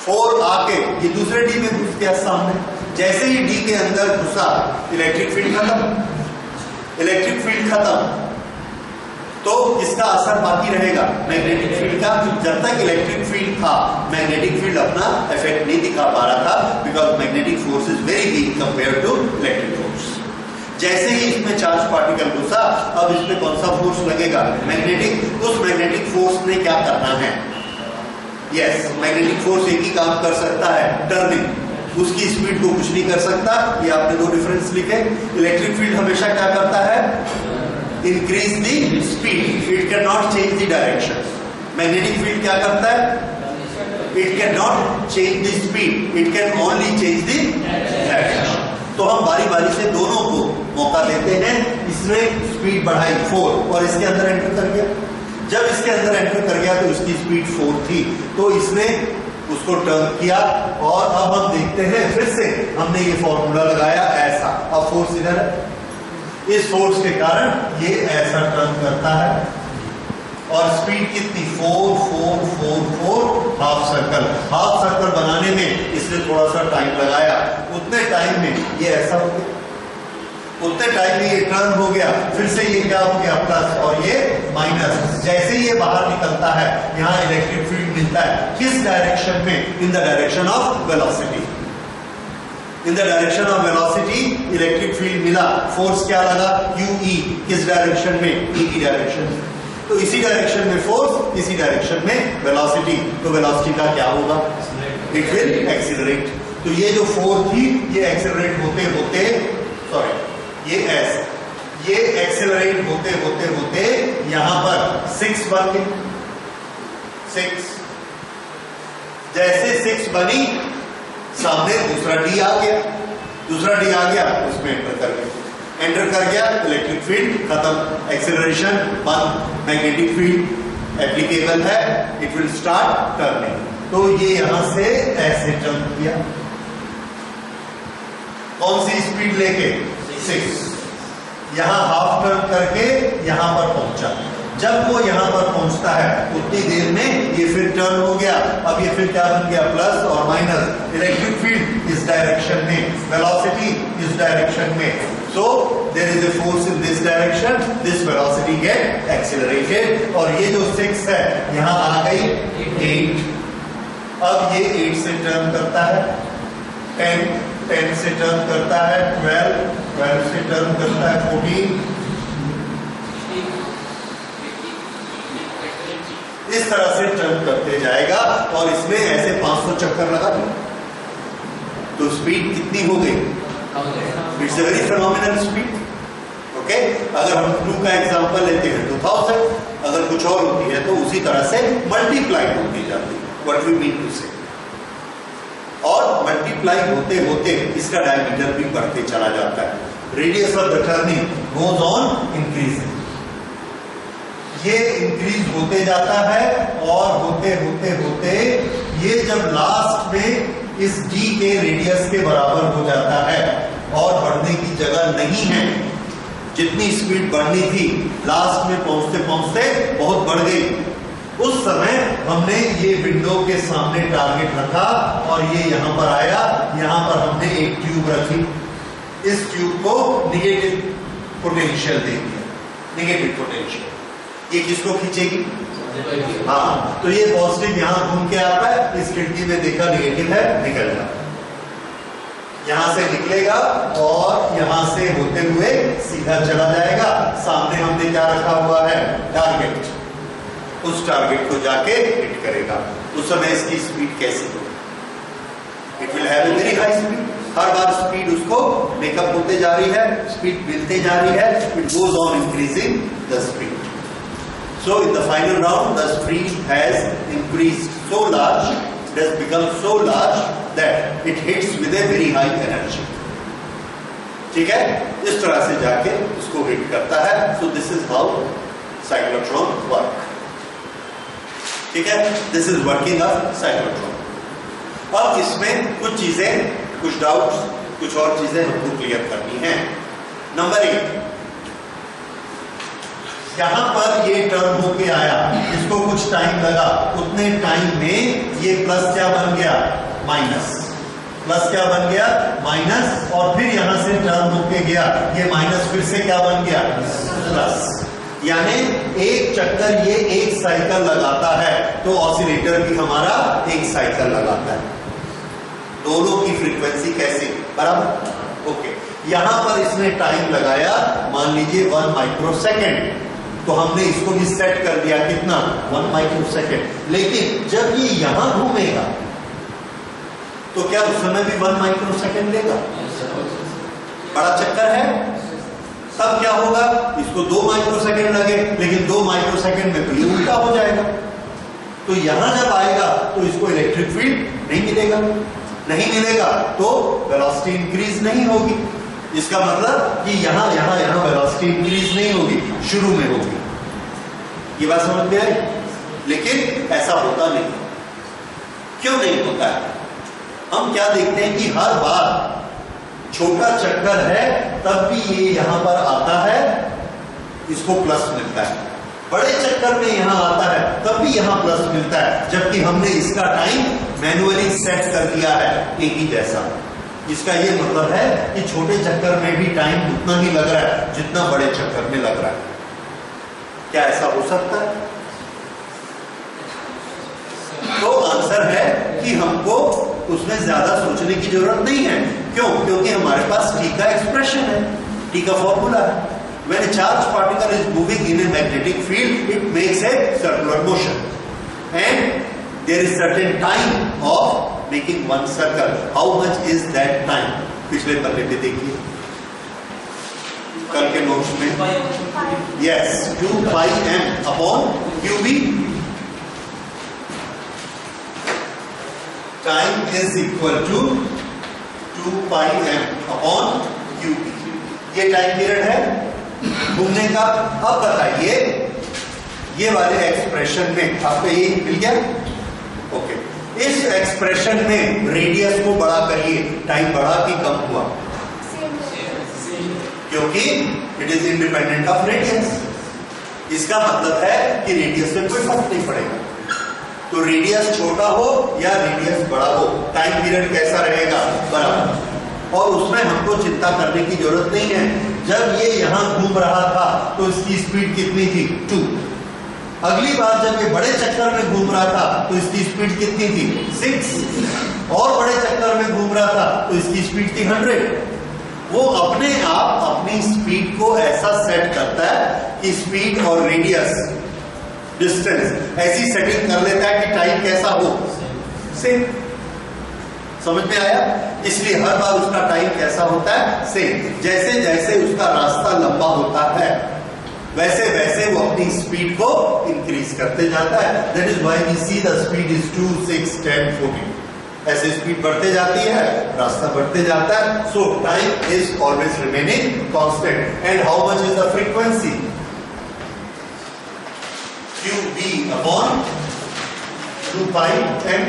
4 आके ये दूसरे डी में घुस गया सामने। जैसे ही डी के अंदर घुसा इलेक्ट्रिक फील्ड खत्म, इलेक्ट्रिक फील्ड खत्म तो इसका असर बाकी रहेगा मैग्नेटिक फील्ड का। जब तक इलेक्ट्रिक फील्ड था मैग्नेटिक फील्ड अपना इफेक्ट नहीं दिखा पा रहा था, because magnetic force is very weak compare to electric force. जैसे ही इसमें चार्ज पार्टिकल घुसा, अब इसमें कौन सा फोर्स लगेगा? मैग्नेटिक। उस मैग्नेटिक फोर्स ने क्या करना है? यस, मैग्नेटिक फोर्स एक ही काम कर सकता है, टर्निंग। उसकी स्पीड को कुछ नहीं कर सकता। ये आपने 2 डिफरेंस लिखे। इलेक्ट्रिक फील्ड हमेशा क्या करता है? Increase the speed, it can not change the direction. Magnetic field क्या करता है? It can not change the speed, it can only change the direction. तो हम बारी बारी से दोनों को मौका देते हैं। इसने स्पीड बढ़ाई 4 और इसके अंदर एंटर कर गया। जब इसके अंदर एंटर कर गया तो इसकी स्पीड 4 थी, तो इसने उसको टर्न किया और अब हम देखते हैं फिर से हमने ये फॉर्मूला लगाया ऐसा। अब फोर्स इधर है, इस फोर्स के कारण ये ऐसा टर्न करता है और स्पीड कितनी? 4 4 4 4 हाफ सर्कल। हाफ सर्कल बनाने में इसने थोड़ा सा टाइम लगाया, उतने टाइम में ये ऐसा हो गया, उतने टाइम में ये टर्न हो गया, फिर से ये क्या हो गया? प्लस, और ये माइनस। जैसे ये बाहर निकलता है यहाँ इलेक्ट्रिक फील्ड मिलता है किस डायरेक्शन में? In the direction of velocity. In the direction of velocity electric field मिला। फोर्स क्या लगा? QE। किस डायरेक्शन में? E की डायरेक्शन। तो इसी डायरेक्शन में फोर्स, इसी डायरेक्शन में वेलोसिटी। तो वेलोसिटी का क्या होगा? It will accelerate. तो ये जो 4 थी ये एक्सीलरेट होते होते, सॉरी ये S, ये एक्सेलरेट होते होते होते यहां पर 6 बन गई। 6 जैसे 6 बनी, सामने दूसरा D आ गया, दूसरा D आ गया, उसमें एंटर कर गया। एंटर कर गया, इलेक्ट्रिक फील्ड खत्म, एक्सेलरेशन बंद, मैग्नेटिक फील्ड एप्लीकेबल है, इट विल स्टार्ट टर्निंग। तो ये यहां से ऐसे टर्न किया, कौन सी स्पीड लेके? 6। यहां हाफ टर्न करके यहां पर पहुंचा। जब वो यहां पर पहुंचता है उतनी देर में ये फिर टर्न हो गया। अब ये फिर क्या बन गया? प्लस और माइनस। इलेक्ट्रिक फील्ड इस डायरेक्शन में, वेलोसिटी इस डायरेक्शन में। So there is a force in this direction, this velocity get accelerated। और ये जो 6 है यहां आ गई 8। अब ये 8 से टर्न करता है 10, 10 से टर्न करता है 12, 12 से टर्न करता है 14। इस तरह से टर्न करते जाएगा और इसमें ऐसे 500 चक्कर लगा दिए तो स्पीड कितनी हो गई? It's a very phenomenal speed. Okay, अगर हम 2 का एग्जांपल लेते हैं 2000, अगर कुछ और होती है तो उसी तरह से मल्टीप्लाई होती जाती है, व्हाट वी मीन टू से। और मल्टीप्लाई होते होते इसका डायमीटर भी बढ़ते चला जाता है। Radius of the turning goes on increasing, ये इंक्रीज होते जाता है और होते होते होते ये जब लास्ट में इस d के रेडियस के बराबर हो जाता है और बढ़ने की जगह नहीं है, जितनी स्पीड बढ़नी थी लास्ट में पहुंचते पहुंचते बहुत बढ़ गई, उस समय हमने ये विंडो के सामने टारगेट रखा और ये यहां पर आया, यहां पर हमने एक ट्यूब रखी, इस ट्यूब को निगेटिव पोटेंशियल दे दिया, निगेटिव पोटेंशियल। ये किसको खींचेगी? हाँ, तो ये पॉजिटिव यहां घूम के आता है, इस खिड़की में देखा निगेटिव है, निकल जाता है, यहां से निकलेगा और यहां से होते हुए सीधा चला जाएगा। सामने हमने क्या रखा हुआ है? टारगेट, उस टारगेट को जाके हिट करेगा। उस समय इसकी स्पीड कैसी होगी? It will have a very high speed, her bar speed उसको मेकअप होते जा रही है, स्पीड मिलते जा रही है, it goes on increasing the speed. So in the final round, the speed has increased so large, it has become so large that it hits with a very high energy. ठीक है, इस तरह से जाके इसको हिट करता है। So this is how cyclotron work. ठीक है, this is working of cyclotron. अब इसमें कुछ चीजें, कुछ डाउट्स, कुछ और चीजें हमको क्लियर करनी है। नंबर 1, यहां पर ये टर्म होके आया, इसको कुछ टाइम लगा, उतने टाइम में ये प्लस क्या बन गया? माइनस। प्लस क्या बन गया? माइनस। और फिर यहां से टर्म होके गया, ये माइनस फिर से क्या बन गया? प्लस। यानी एक चक्कर ये एक साइकिल लगाता है तो ऑसिलेटर भी हमारा एक साइकिल लगाता है। दोनों की फ्रीक्वेंसी कैसी? बराबर। ओके, यहां पर इसने टाइम लगाया, मान लीजिए 1 माइक्रोसेकेंड, तो हमने इसको भी सेट कर दिया कितना? 1 माइक्रोसेकेंड। लेकिन जब ये यहां घूमेगा तो क्या उस समय भी 1 माइक्रोसेकेंड लेगा? बड़ा चक्कर है, तब क्या होगा? इसको 2 माइक्रोसेकेंड लगे, लेकिन 2 माइक्रोसेकेंड में तो ये उल्टा हो जाएगा। तो यहां जब आएगा तो इसको इलेक्ट्रिक फील्ड नहीं मिलेगा, नहीं मिलेगा तो वेलोसिटी इंक्रीज नहीं होगी। इसका मतलब कि यहां वेलोसिटी इंक्रीज नहीं होगी, शुरू में होगी। ये बात समझ में आई? लेकिन ऐसा होता नहीं। क्यों नहीं होता है? हम क्या देखते हैं कि हर बार छोटा चक्कर है तब भी ये यहां पर आता है, इसको प्लस मिलता है। बड़े चक्कर में यहां आता है तब भी यहां प्लस मिलता है, जबकि हमने इसका टाइम मैन्युअली सेट कर दिया है एक ही जैसा। इसका ये मतलब है कि छोटे चक्कर में भी टाइम उतना ही लग रहा है जितना बड़े चक्कर में लग रहा है। क्या ऐसा हो सकता है? तो आंसर है कि हमको उसमें ज्यादा सोचने की जरूरत नहीं है। क्यों? क्योंकि हमारे पास टी का एक्सप्रेशन है, टी का फॉर्मूला है। When a charged particle is moving in a magnetic field, it makes a circular motion, and there is certain time of making one circle. How much is that time? पिछले पन्ने पे देखिए, कल के notes में, yes, 2 pi m upon qb. Time is equal to 2 pi m upon qb. ये time period है घूमने का। अब बताइए, ये वाले एक्सप्रेशन में आपको ये मिल गया? ओके, इस एक्सप्रेशन में रेडियस को बड़ा करिए, टाइम बढ़ा कि कम हुआ? क्योंकि it is independent of radius. इसका मतलब है कि रेडियस में कोई फर्क नहीं पड़ेगा। तो रेडियस छोटा हो या रेडियस बड़ा हो, टाइम पीरियड कैसा रहेगा? बराबर। और उसमें हमको चिंता करने की जरूरत नहीं है। जब ये यहां घूम रहा था तो इसकी स्पीड कितनी थी? 2। अगली बार जब ये बड़े चक्कर में घूम रहा था तो इसकी स्पीड कितनी थी? 6। और बड़े चक्कर में घूम रहा था तो इसकी स्पीड थी 100। वो अपने आप अपनी स्पीड को ऐसा सेट करता है कि स्पीड और रेडियस, डिस्टेंस ऐसी सेटिंग कर लेता है कि टाइम कैसा हो? सेम। समझ में आया? इसलिए हर बार उसका टाइम कैसा होता है? सेम। जैसे जैसे उसका रास्ता लंबा होता है वैसे वैसे वो अपनी स्पीड को इंक्रीज करते जाता है। That is why we see the speed is 2, 6, 10, 14। ऐसे स्पीड बढ़ते जाती है, रास्ता बढ़ते जाता है। सो time is always remaining constant. And how much is the frequency? QV upon 2 pi m।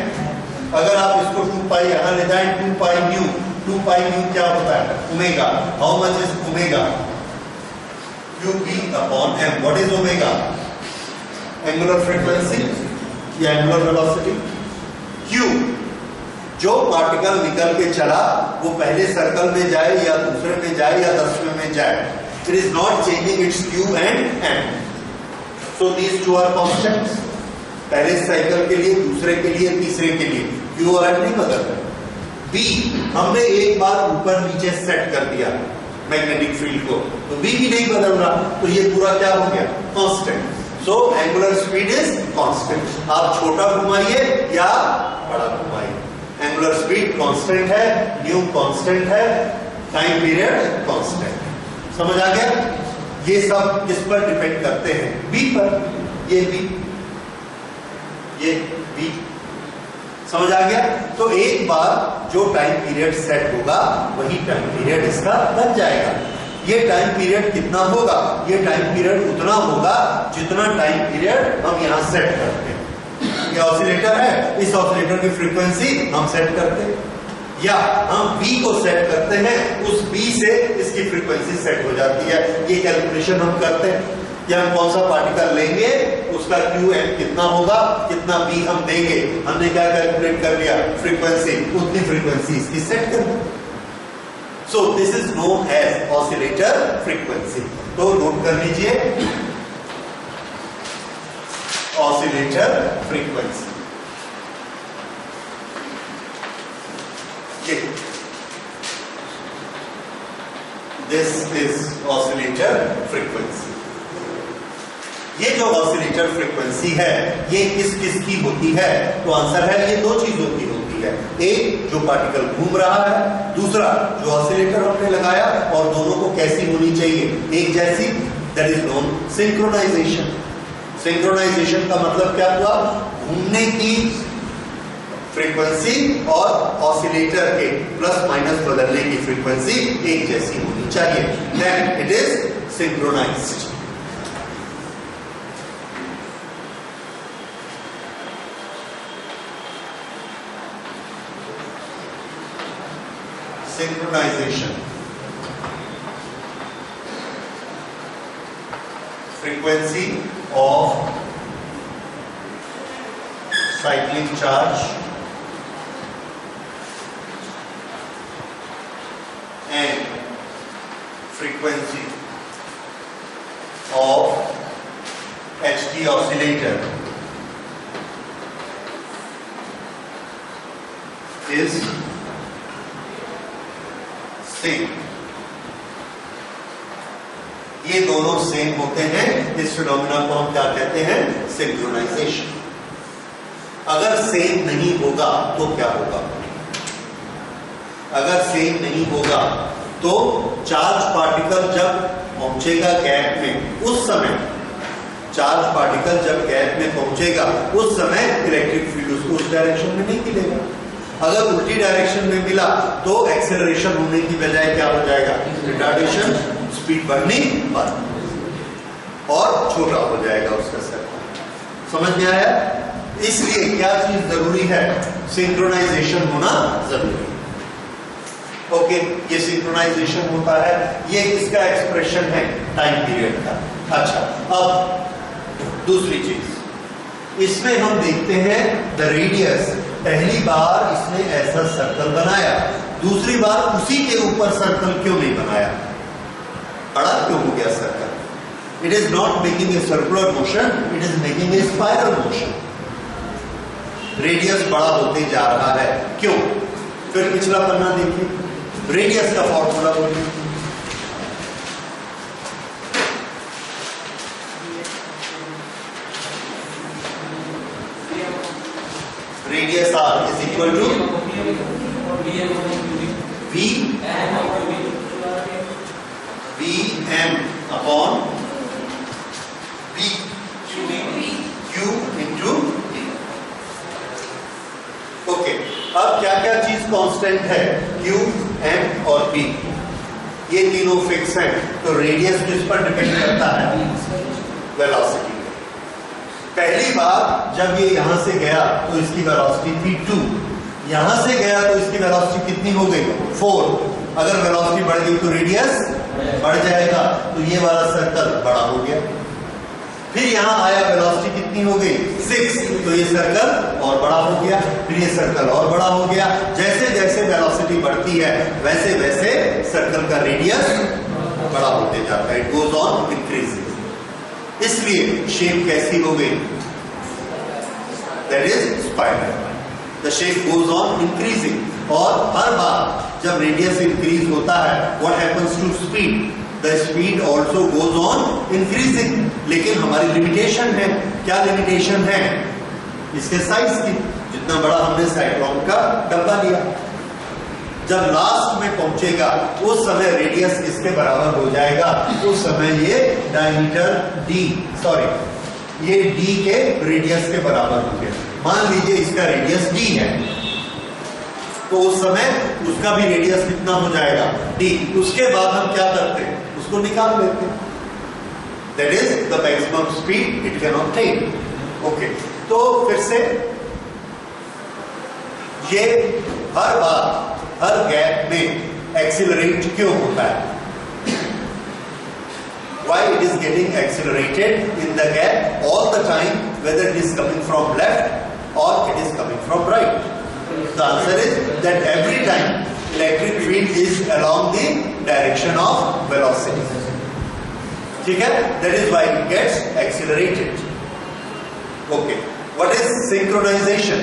अगर आप इसको 2 पाई यहां ले जाएं, 2 पाई न्यू, 2 पाई न्यू क्या होता है? Omega. How much is omega? QV upon m। What is omega? Angular frequency या एंगुलर वेलोसिटी। Q, जो पार्टिकल निकल के चला वो पहले सर्कल में जाए या दूसरे में जाए या 10वें में जाए, it is not changing its Q and M। So these two are constants. पहले साइकिल के लिए, दूसरे के लिए, तीसरे के लिए Q और M नहीं बदल रहे। B हमने एक बार ऊपर नीचे सेट कर दिया मैग्नेटिक फील्ड को, तो B भी नहीं बदल रहा, तो ये पूरा क्या हो गया? Constant. So angular speed is constant. आप छोटा घुमाइए या बड़ा घुमाइए, एंगुलर स्पीड कांस्टेंट है, न्यू कांस्टेंट है, टाइम पीरियड कांस्टेंट। समझ आ गया? ये सब किस पर डिपेंड करते हैं? बी पर। ये बी, ये बी। समझ आ गया? तो एक बार जो टाइम पीरियड सेट होगा वही टाइम पीरियड इसका बन जाएगा। ये टाइम पीरियड कितना होगा? ये टाइम पीरियड उतना होगा जितना टाइम पीरियड हम यहां सेट करते हैं। ये ऑसिलेटर है, इस ऑसिलेटर की फ्रीक्वेंसी हम सेट करते हैं, या हम B को सेट करते हैं, उस B से इसकी फ्रीक्वेंसी सेट हो जाती है। ये कैलकुलेशन हम करते हैं कि हम कौन सा पार्टिकल लेंगे, उसका QM कितना होगा, कितना B हम देंगे। हमने क्या कैलकुलेट कर लिया? फ्रीक्वेंसी, उतनी फ्रीक्वेंसी इसकी सेट कर दी। So this is known as oscillator frequency. तो नोट कर लीजिए, oscillator frequency. This is oscillator frequency. ये जो ऑसिलेटर फ्रीक्वेंसी है ये किस किस की होती है? तो आंसर है ये दो चीजों की होती है। एक, जो पार्टिकल घूम रहा है, दूसरा जो ऑसिलेटर हमने लगाया, और दोनों को कैसी होनी चाहिए? एक जैसी। That is known synchronization. Synchronization का मतलब क्या हुआ? घूमने की फ्रीक्वेंसी और ऑसिलेटर के प्लस माइनस बदलने की फ्रीक्वेंसी एक जैसी होनी चाहिए। Then it is synchronized. Synchronization, frequency of cycling charge and frequency of HT oscillator is same। ये दोनों सेम होते हैं। इस फिनोमेना को हम क्या कहते हैं? सिंक्रोनाइजेशन। अगर सेम नहीं होगा तो क्या होगा? अगर सेम नहीं होगा तो चार्ज पार्टिकल जब पहुंचेगा गैप में, उस समय चार्ज पार्टिकल जब गैप में पहुंचेगा उस समय इलेक्ट्रिक फील्ड उसको उस डायरेक्शन में नहीं मिलेगा। अगर उल्टी डायरेक्शन में मिला तो एक्सेलरेशन होने की बजाय क्या हो जाएगा? रिटार्डेशन, स्पीड बढ़नी बंद और छोटा हो जाएगा उसका सर्कल। समझ में आया? इसलिए क्या चीज जरूरी है? सिंक्रोनाइजेशन होना जरूरी है। ओके, ये सिंक्रोनाइजेशन होता है। ये किसका एक्सप्रेशन है? टाइम पीरियड का। अच्छा, अब दूसरी चीज इसमें हम देखते हैं द रेडियस। पहली बार इसने ऐसा सर्कल बनाया, दूसरी बार उसी के ऊपर सर्कल क्यों नहीं बनाया? बड़ा क्यों हो गया circle? It is not making a circular motion, it is making a spiral motion. Radius बड़ा होते जा रहा है, क्यों? फिर पिछला पन्ना देखिए, रेडियस का फॉर्मूला बोलिए। Radius r is equal to v m upon क्या क्या चीज कांस्टेंट है? Q, M और P, ये तीनों फिक्स हैं। तो रेडियस किस पर डिपेंड करता है? वेलोसिटी। पहली बार जब ये यहां से गया तो इसकी वेलोसिटी थी 2, यहां से गया तो इसकी वेलोसिटी कितनी हो गई? 4। अगर वेलोसिटी बढ़ गई तो रेडियस बढ़ जाएगा, तो ये वाला सर्कल बड़ा हो गया। फिर यहां आया, वेलोसिटी कितनी हो गई? 6, तो ये सर्कल और बड़ा हो गया, फिर ये सर्कल और बड़ा हो गया। जैसे जैसे वेलोसिटी बढ़ती है वैसे वैसे सर्कल का रेडियस बड़ा होते जाता है। It goes on increasing. इसलिए शेप कैसी हो गई? That is spiral. The shape goes on increasing. और हर बार जब रेडियस इंक्रीज होता है, what happens to speed? The speed also goes on increasing. लेकिन हमारी लिमिटेशन है। क्या लिमिटेशन है? इसके साइज की। जितना बड़ा हमने साइक्लोन का डब्बा लिया, जब लास्ट में पहुंचेगा उस समय रेडियस इसके बराबर हो जाएगा। उस समय ये डायमीटर ये d के रेडियस के बराबर हो गया। मान लीजिए इसका रेडियस d है, तो उस समय उसका भी रेडियस कितना हो जाएगा? d। उसके बाद हम क्या करते हैं? उसको निकाल लेते हैं। That is the maximum speed it can obtain. Okay, तो फिर से ये हर बार हर गैप में एक्सीलरेट क्यों होता है? Why it is getting accelerated in the gap all the time, whether it is coming from left or it is coming from right? The answer is that every time electric field is along the direction of velocity. ठीक है? That is why it gets accelerated. Okay. What is synchronization?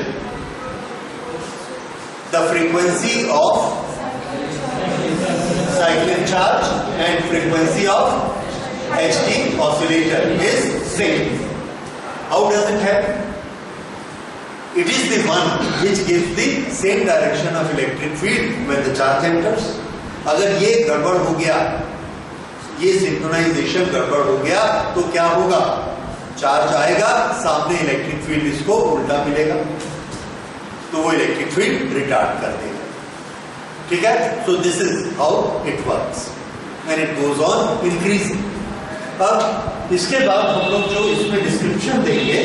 The frequency of cyclic charge and frequency of HT oscillator is same. How does it happen? It is the one which gives the same direction of electric field when the charge enters. अगर ये गड़बड़ हो गया, ये synchronisation गड़बड़ हो गया, तो क्या होगा? चार्ज आएगा, सामने इलेक्ट्रिक फील्ड इसको उल्टा मिलेगा, तो वो इलेक्ट्रिक फील्ड रिटार्ड कर देगा। ठीक है? सो this is how it works and it goes on increasing. अब इसके बाद हम लोग जो इसमें डिस्क्रिप्शन देंगे,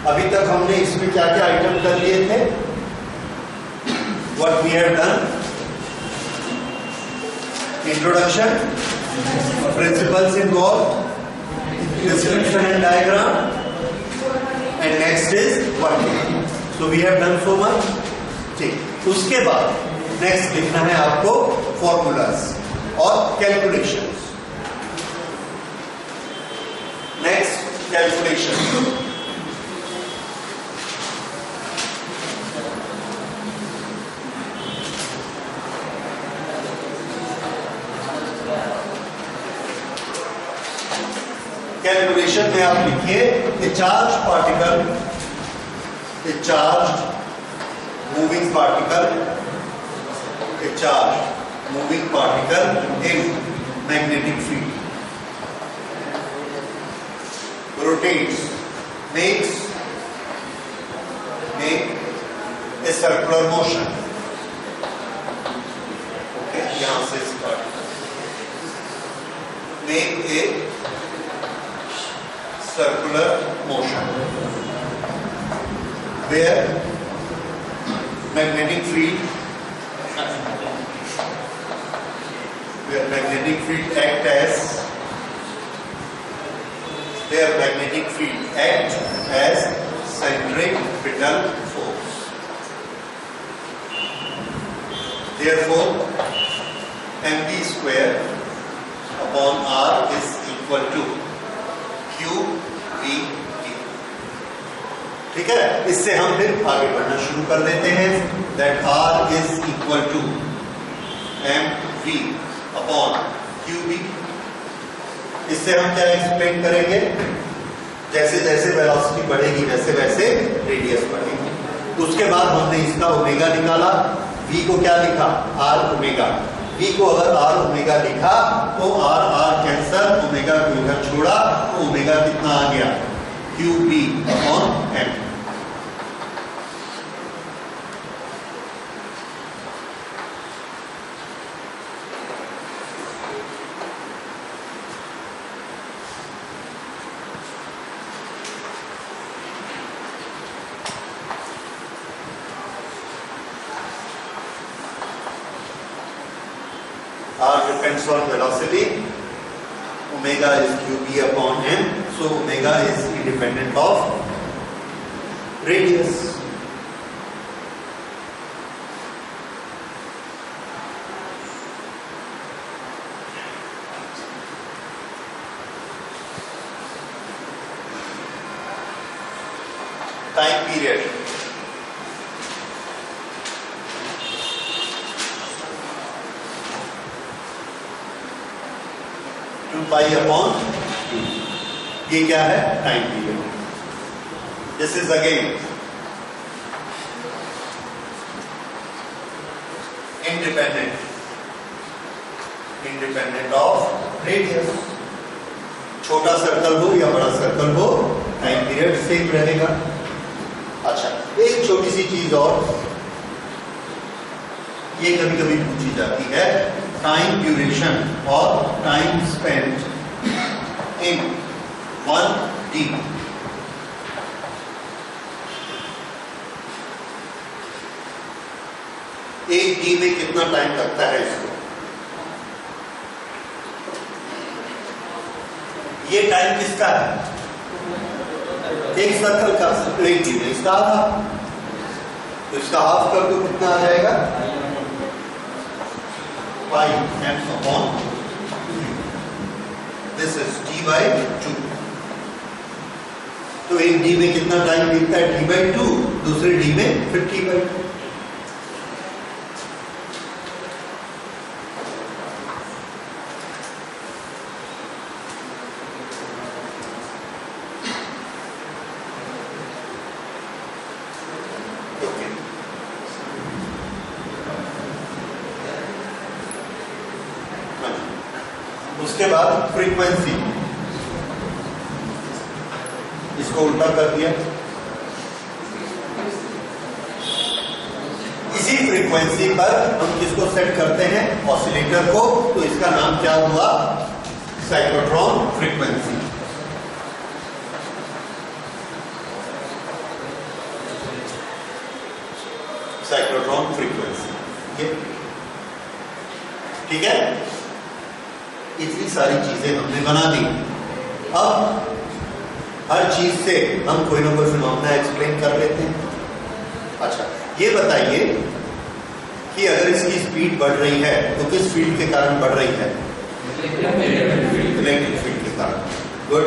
अभी तक हमने इसमें क्या क्या आइटम कर लिए थे? What we have done? Introduction, principles involve, description and diagram, and next is working. So we have done so much. ठीक, उसके बाद नेक्स्ट लिखना है आपको फॉर्मूलाज और कैलकुलेशंस। Next calculation. कैलकुलेशन में आप लिखिए ए charge particle, A charge moving particle, A charge moving particle in magnetic field rotates, make a circular motion. Okay, यहां से start. Make a circular motion where magnetic field act as their magnetic field act as centripetal force. Therefore, mv square upon r is equal to qvt. ठीक है? इससे हम फिर आगे बढ़ना शुरू कर देते हैं। That r is equal to mv upon qv. इससे हम क्या एक्सप्लेन करेंगे? जैसे जैसे वेलोसिटी बढ़ेगी वैसे वैसे रेडियस बढ़ेगी। उसके बाद हमने इसका ओमेगा निकाला, v को क्या लिखा? r omega. v को अगर r ओमेगा लिखा तो r कैंसर, ओमेगा को इधर छोड़ा तो ओमेगा कितना आ गया? qb upon m। depends on velocity. Omega is qb upon m, so omega is independent of radius. Time period. Pi upon ये क्या है? Time period. This is again independent of radius. छोटा सर्कल हो या बड़ा circle हो, time period same रहेगा. अच्छा, एक छोटी सी चीज और, ये कभी कभी पूछी जाती है, टाइम ड्यूरेशन और टाइम स्पेंट इन 1D. एक D में कितना टाइम लगता है इसको? ये टाइम किसका है? एक सर्कल का. एक D में इसका आधा, तो इसका हाफ कर दो, कितना आ जाएगा? पाई m upon 2. This is d by 2. तो एक d में कितना टाइम बीतता है? d by 2. दूसरे d में फिर t by 2. उसके बाद फ्रीक्वेंसी, इसको उल्टा कर दिया. इसी फ्रीक्वेंसी पर हम किसको सेट करते हैं? ऑसिलेटर को. तो इसका नाम क्या हुआ? Cyclotron frequency. Cyclotron frequency. ये ठीक है. इतनी सारी चीजें हमने बना दी. अब हर चीज से हम कोई ना कोई फिनोमेना एक्सप्लेन कर लेते हैं. अच्छा, ये बताइए कि अगर इसकी स्पीड बढ़ रही है तो किस फील्ड के कारण बढ़ रही है? इलेक्ट्रिक फील्ड के कारण. गुड.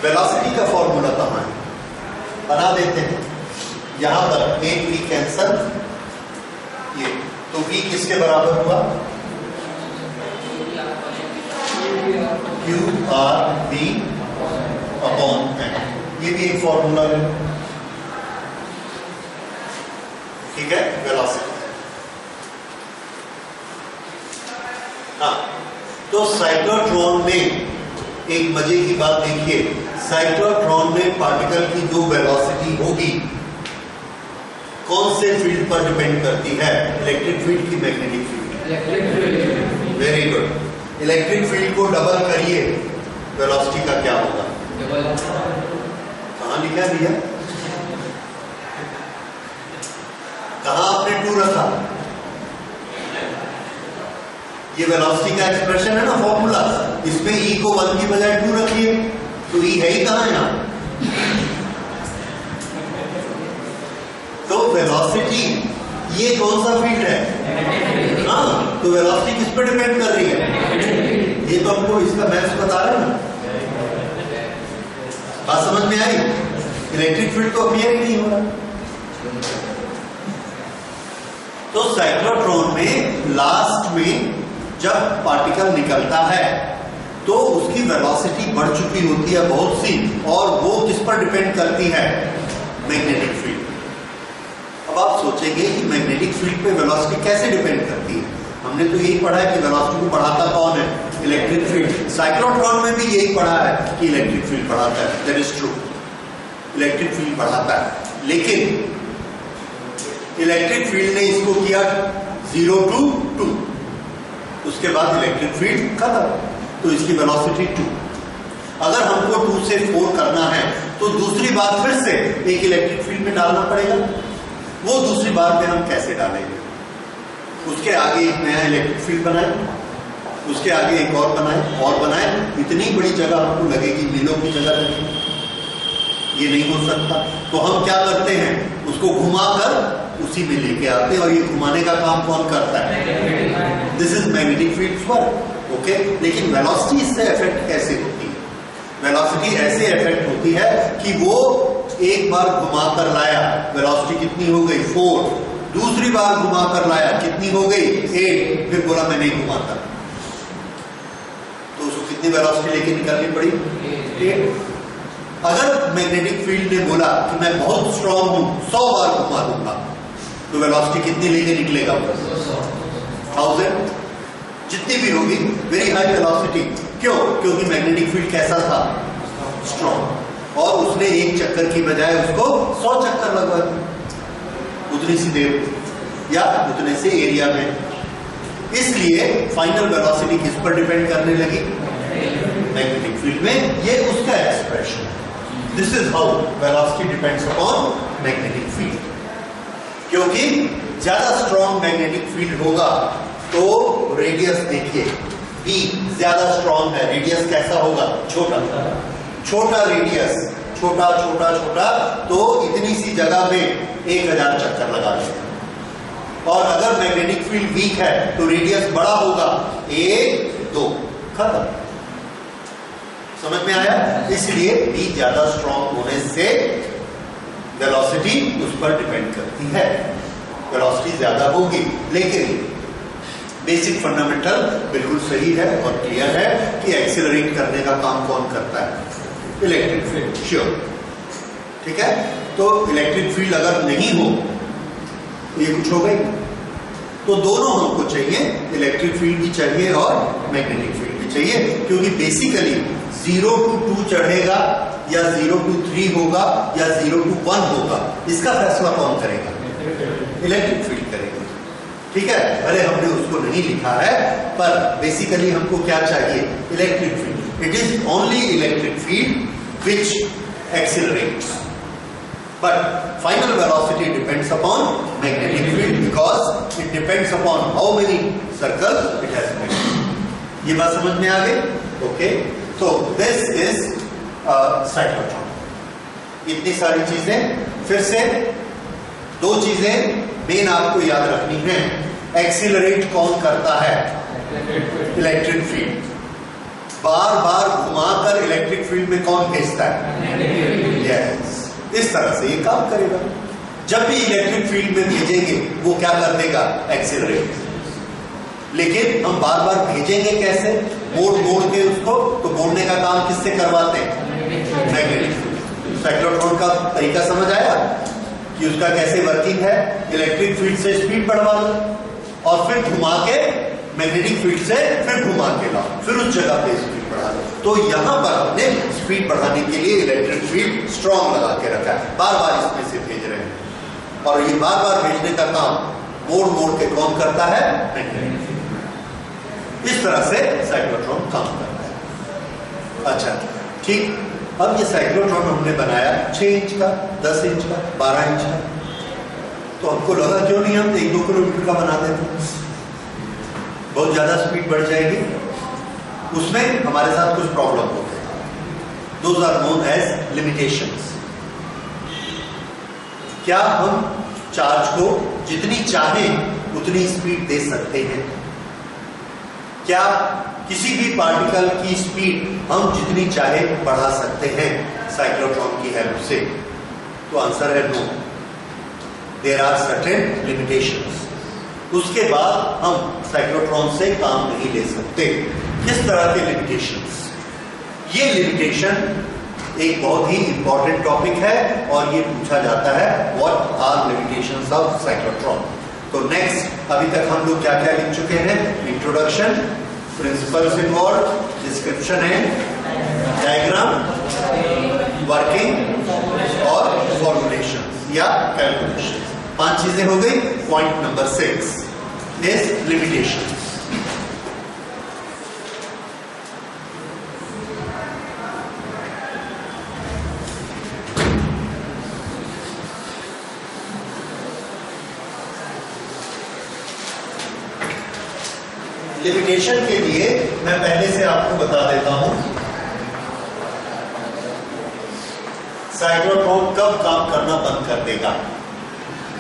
वेलोसिटी का फॉर्मूला कहाँ है? बना देते हैं. यहां पर एक v कैंसल, ये तो v किसके बराबर हुआ? QRV upon m. ये भी एक फॉर्मूला है. ठीक है. वेलोसिटी. हाँ, तो साइक्लोट्रॉन में एक मजे की बात देखिए. साइक्लोट्रॉन में पार्टिकल की जो वेलोसिटी होगी कौन से फील्ड पर डिपेंड करती है? इलेक्ट्रिक फील्ड की magnetic field? Very good. Electric field को डबल करिए, वेलोसिटी का क्या होगा? कहां लिखा दिया? कहां आपने 2 रखा? ये वेलोसिटी का एक्सप्रेशन है ना, फॉर्मूला. इसमें E को 1 की बजाय 2 रखिए, तो E है ही कहां? यहां. तो वेलोसिटी, ये कौन सा फील्ड है? हाँ, तो वेलोसिटी किस पर डिपेंड कर रही है? ये तो हमको इसका मैथ्स बता रहे हैं. बात समझ में आई? इलेक्ट्रिक फील्ड तो अपीयर ही नहीं हो रहा. तो साइक्लोट्रॉन में लास्ट में जब पार्टिकल निकलता है तो उसकी वेलोसिटी बढ़ चुकी होती है बहुत सी, और वो किस पर डिपेंड करती है? Magnetic field. अब आप सोचेंगे कि मैग्नेटिक फील्ड पे वेलोसिटी कैसे डिपेंड करती है? हमने तो यही पढ़ा है कि वेलोसिटी को बढ़ाता कौन है? Electric field. साइक्लोट्रॉन में भी यही पढ़ा है कि इलेक्ट्रिक फील्ड बढ़ाता है. That is true. Electric field बढ़ाता है, लेकिन इलेक्ट्रिक फील्ड ने इसको किया 0 to 2. उसके बाद इलेक्ट्रिक फील्ड खत्म, तो इसकी वेलोसिटी 2. अगर हमको 2 से 4 करना है तो दूसरी बार फिर से एक इलेक्ट्रिक फील्ड में डालना पड़ेगा. वो दूसरी बार में हम कैसे डालेंगे? उसके आगे एक नया इलेक्ट्रिक फील्ड बनाए, उसके आगे एक और बनाए, इतनी बड़ी जगह हमको लगेगी, मीलों की जगह लगेगी, ये नहीं हो सकता। तो हम क्या करते हैं, उसको घुमाकर उसी में लेके आते हैं, और ये घुमाने का काम कौन करता है? This is magnetic field work. Okay, लेकिन वेलोसिटी इससे इफेक्ट कैसे होती है? वेलोसिटी ऐसे इफेक्ट होती है कि वो एक बार घुमाकर लाया, वेलोसिटी कितनी हो गई? 4। दूसरी बार घुमाकर लाया, कितनी हो गई? 8। फिर बोला मैं नहीं घुमाता, तो उसको कितनी वेलोसिटी लेके निकालनी पड़ी? 8। अगर मैग्नेटिक फील्ड ने बोला कि मैं बहुत स्ट्रांग हूं, 100 बार घुमा दूंगा, तो वेलोसिटी कितनी लेके निकलेगा? 1000, जितनी भी होगी, वेरी हाई वेलोसिटी। क्यों? क्योंकि मैग्नेटिक फील्ड कैसा था? स्ट्रांग। और उसने एक चक्कर की बजाय उसको 100 चक्कर लगवा दिए, उतनी सी देर या उतने से एरिया में। इसलिए फाइनल वेलोसिटी किस पर डिपेंड करने लगी? मैग्नेटिक फील्ड में। ये उसका एक्सप्रेशन है। This is how velocity depends upon magnetic field. क्योंकि ज्यादा स्ट्रॉन्ग मैग्नेटिक फील्ड होगा तो रेडियस देखिए, बी ज्यादा स्ट्रॉन्ग है, रेडियस कैसा होगा? छोटा। छोटा रेडियस, छोटा छोटा छोटा, तो इतनी सी जगह में 1000 चक्कर लगा देगा। और अगर मैग्नेटिक फील्ड वीक है तो रेडियस बड़ा होगा, 1, 2, खत्म। समझ में आया? इसलिए बी ज्यादा स्ट्रॉन्ग होने से वेलोसिटी उस पर डिपेंड करती है, वेलोसिटी ज्यादा होगी। लेकिन बेसिक फंडामेंटल बिल्कुल सही है और क्लियर है कि एक्सेलरेट करने का काम कौन करता है? Electric field. श्योर, ठीक है। तो इलेक्ट्रिक फील्ड अगर नहीं हो तो ये कुछ होगा ही नहीं। तो दोनों हमको चाहिए, इलेक्ट्रिक फील्ड भी चाहिए और मैग्नेटिक फील्ड भी चाहिए, क्योंकि बेसिकली 0 to 2 चढ़ेगा या 0 to 3 होगा या 0 to 1 होगा, इसका फैसला कौन करेगा? इलेक्ट्रिक फील्ड करेगा। ठीक है, भले हमने उसको नहीं लिखा है, पर बेसिकली हमको क्या चाहिए? Electric field. It is only electric field which accelerates, but final velocity depends upon magnetic field because it depends upon how many circles it has made. ये बात समझ में आ गई? Okay, so this is cyclotron. इतनी सारी चीजें, फिर से 2 चीजें मेन आपको याद रखनी है। एक्सिलरेट कौन करता है? Electric field. बार बार घुमाकर इलेक्ट्रिक फील्ड में कौन भेजता है? यस, इस तरह से ये काम करेगा। जब भी इलेक्ट्रिक फील्ड में भेजेंगे वो क्या कर देगा? एक्सिलरेट। लेकिन हम बार बार भेजेंगे कैसे? मोड़ के उसको, तो मोड़ने का काम किससे करवाते हैं? Magnetic field. साइक्लोट्रॉन का तरीका समझ आया कि उसका कैसे वर्किंग है? इलेक्ट्रिक फील्ड से स्पीड बढ़वा लो और फिर घुमा के मैग्नेटिक फील्ड से फिर घुमा के लाओ, फिर उस जगह पे स्पीड बढ़ा लो। तो यहां पर हमने स्पीड बढ़ाने के लिए इलेक्ट्रिक फील्ड स्ट्रॉन्ग लगा के रखा है, बार बार इसमें से भेज रहे हैं। और ये बार बार भेजने का काम मोड़ के कौन करता है? Magnetic field. इस तरह से साइक्लोट्रॉन काम करता है। अच्छा, ठीक। अब ये साइक्लोट्रॉन हमने बनाया 6 इंच का, 10 इंच का, 12 इंच का। तो हमको लगा क्यों नहीं हम 1-2 किलोमीटर का बना देते, बहुत ज्यादा स्पीड बढ़ जाएगी। उसमें हमारे साथ कुछ प्रॉब्लम होते हैं, those are known as limitations. क्या हम चार्ज को जितनी चाहें उतनी स्पीड दे सकते हैं? क्या किसी भी पार्टिकल की स्पीड हम जितनी चाहे बढ़ा सकते हैं साइक्लोट्रॉन की हेल्प से? तो आंसर है no, there are certain limitations. उसके बाद हम साइक्लोट्रॉन से काम नहीं ले सकते। किस तरह के लिमिटेशंस? ये लिमिटेशन एक बहुत ही इंपॉर्टेंट टॉपिक है और ये पूछा जाता है, what are limitations of cyclotron. तो नेक्स्ट, अभी तक हम लोग क्या क्या लिख चुके हैं? Introduction, principles involve, description and diagram, working और फॉर्मुलेशन या कैलकुलेशन। 5 चीजें हो गई। Point number 6 is limitation. Limitation के लिए मैं पहले से आपको बता देता हूं साइक्लोट्रॉन कब काम करना बंद कर देगा।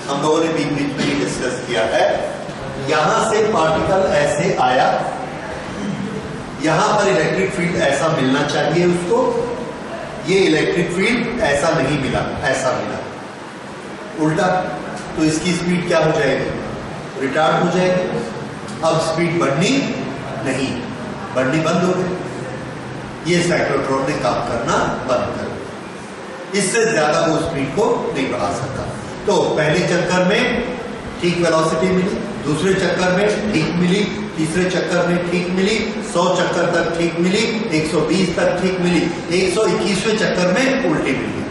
हम लोगों ने बीच बीच में डिस्कस किया है। यहां से पार्टिकल ऐसे आया, यहां पर इलेक्ट्रिक फील्ड ऐसा मिलना चाहिए उसको, ये इलेक्ट्रिक फील्ड ऐसा नहीं मिला, ऐसा मिला उल्टा, तो इसकी स्पीड क्या हो जाएगी, रिटार्ड हो जाएगी। अब स्पीड बढ़नी नहीं, बढ़नी बंद हो गई, ये साइक्लोट्रॉन ने काम करना बंद कर दिया, इससे ज्यादा वो स्पीड को नहीं बढ़ा सकता। तो पहले चक्कर में ठीक वेलोसिटी मिली, दूसरे चक्कर में ठीक मिली, तीसरे चक्कर में ठीक मिली, 100 चक्कर तक ठीक मिली, 120 तक ठीक मिली, 121वें चक्कर में उल्टी मिली।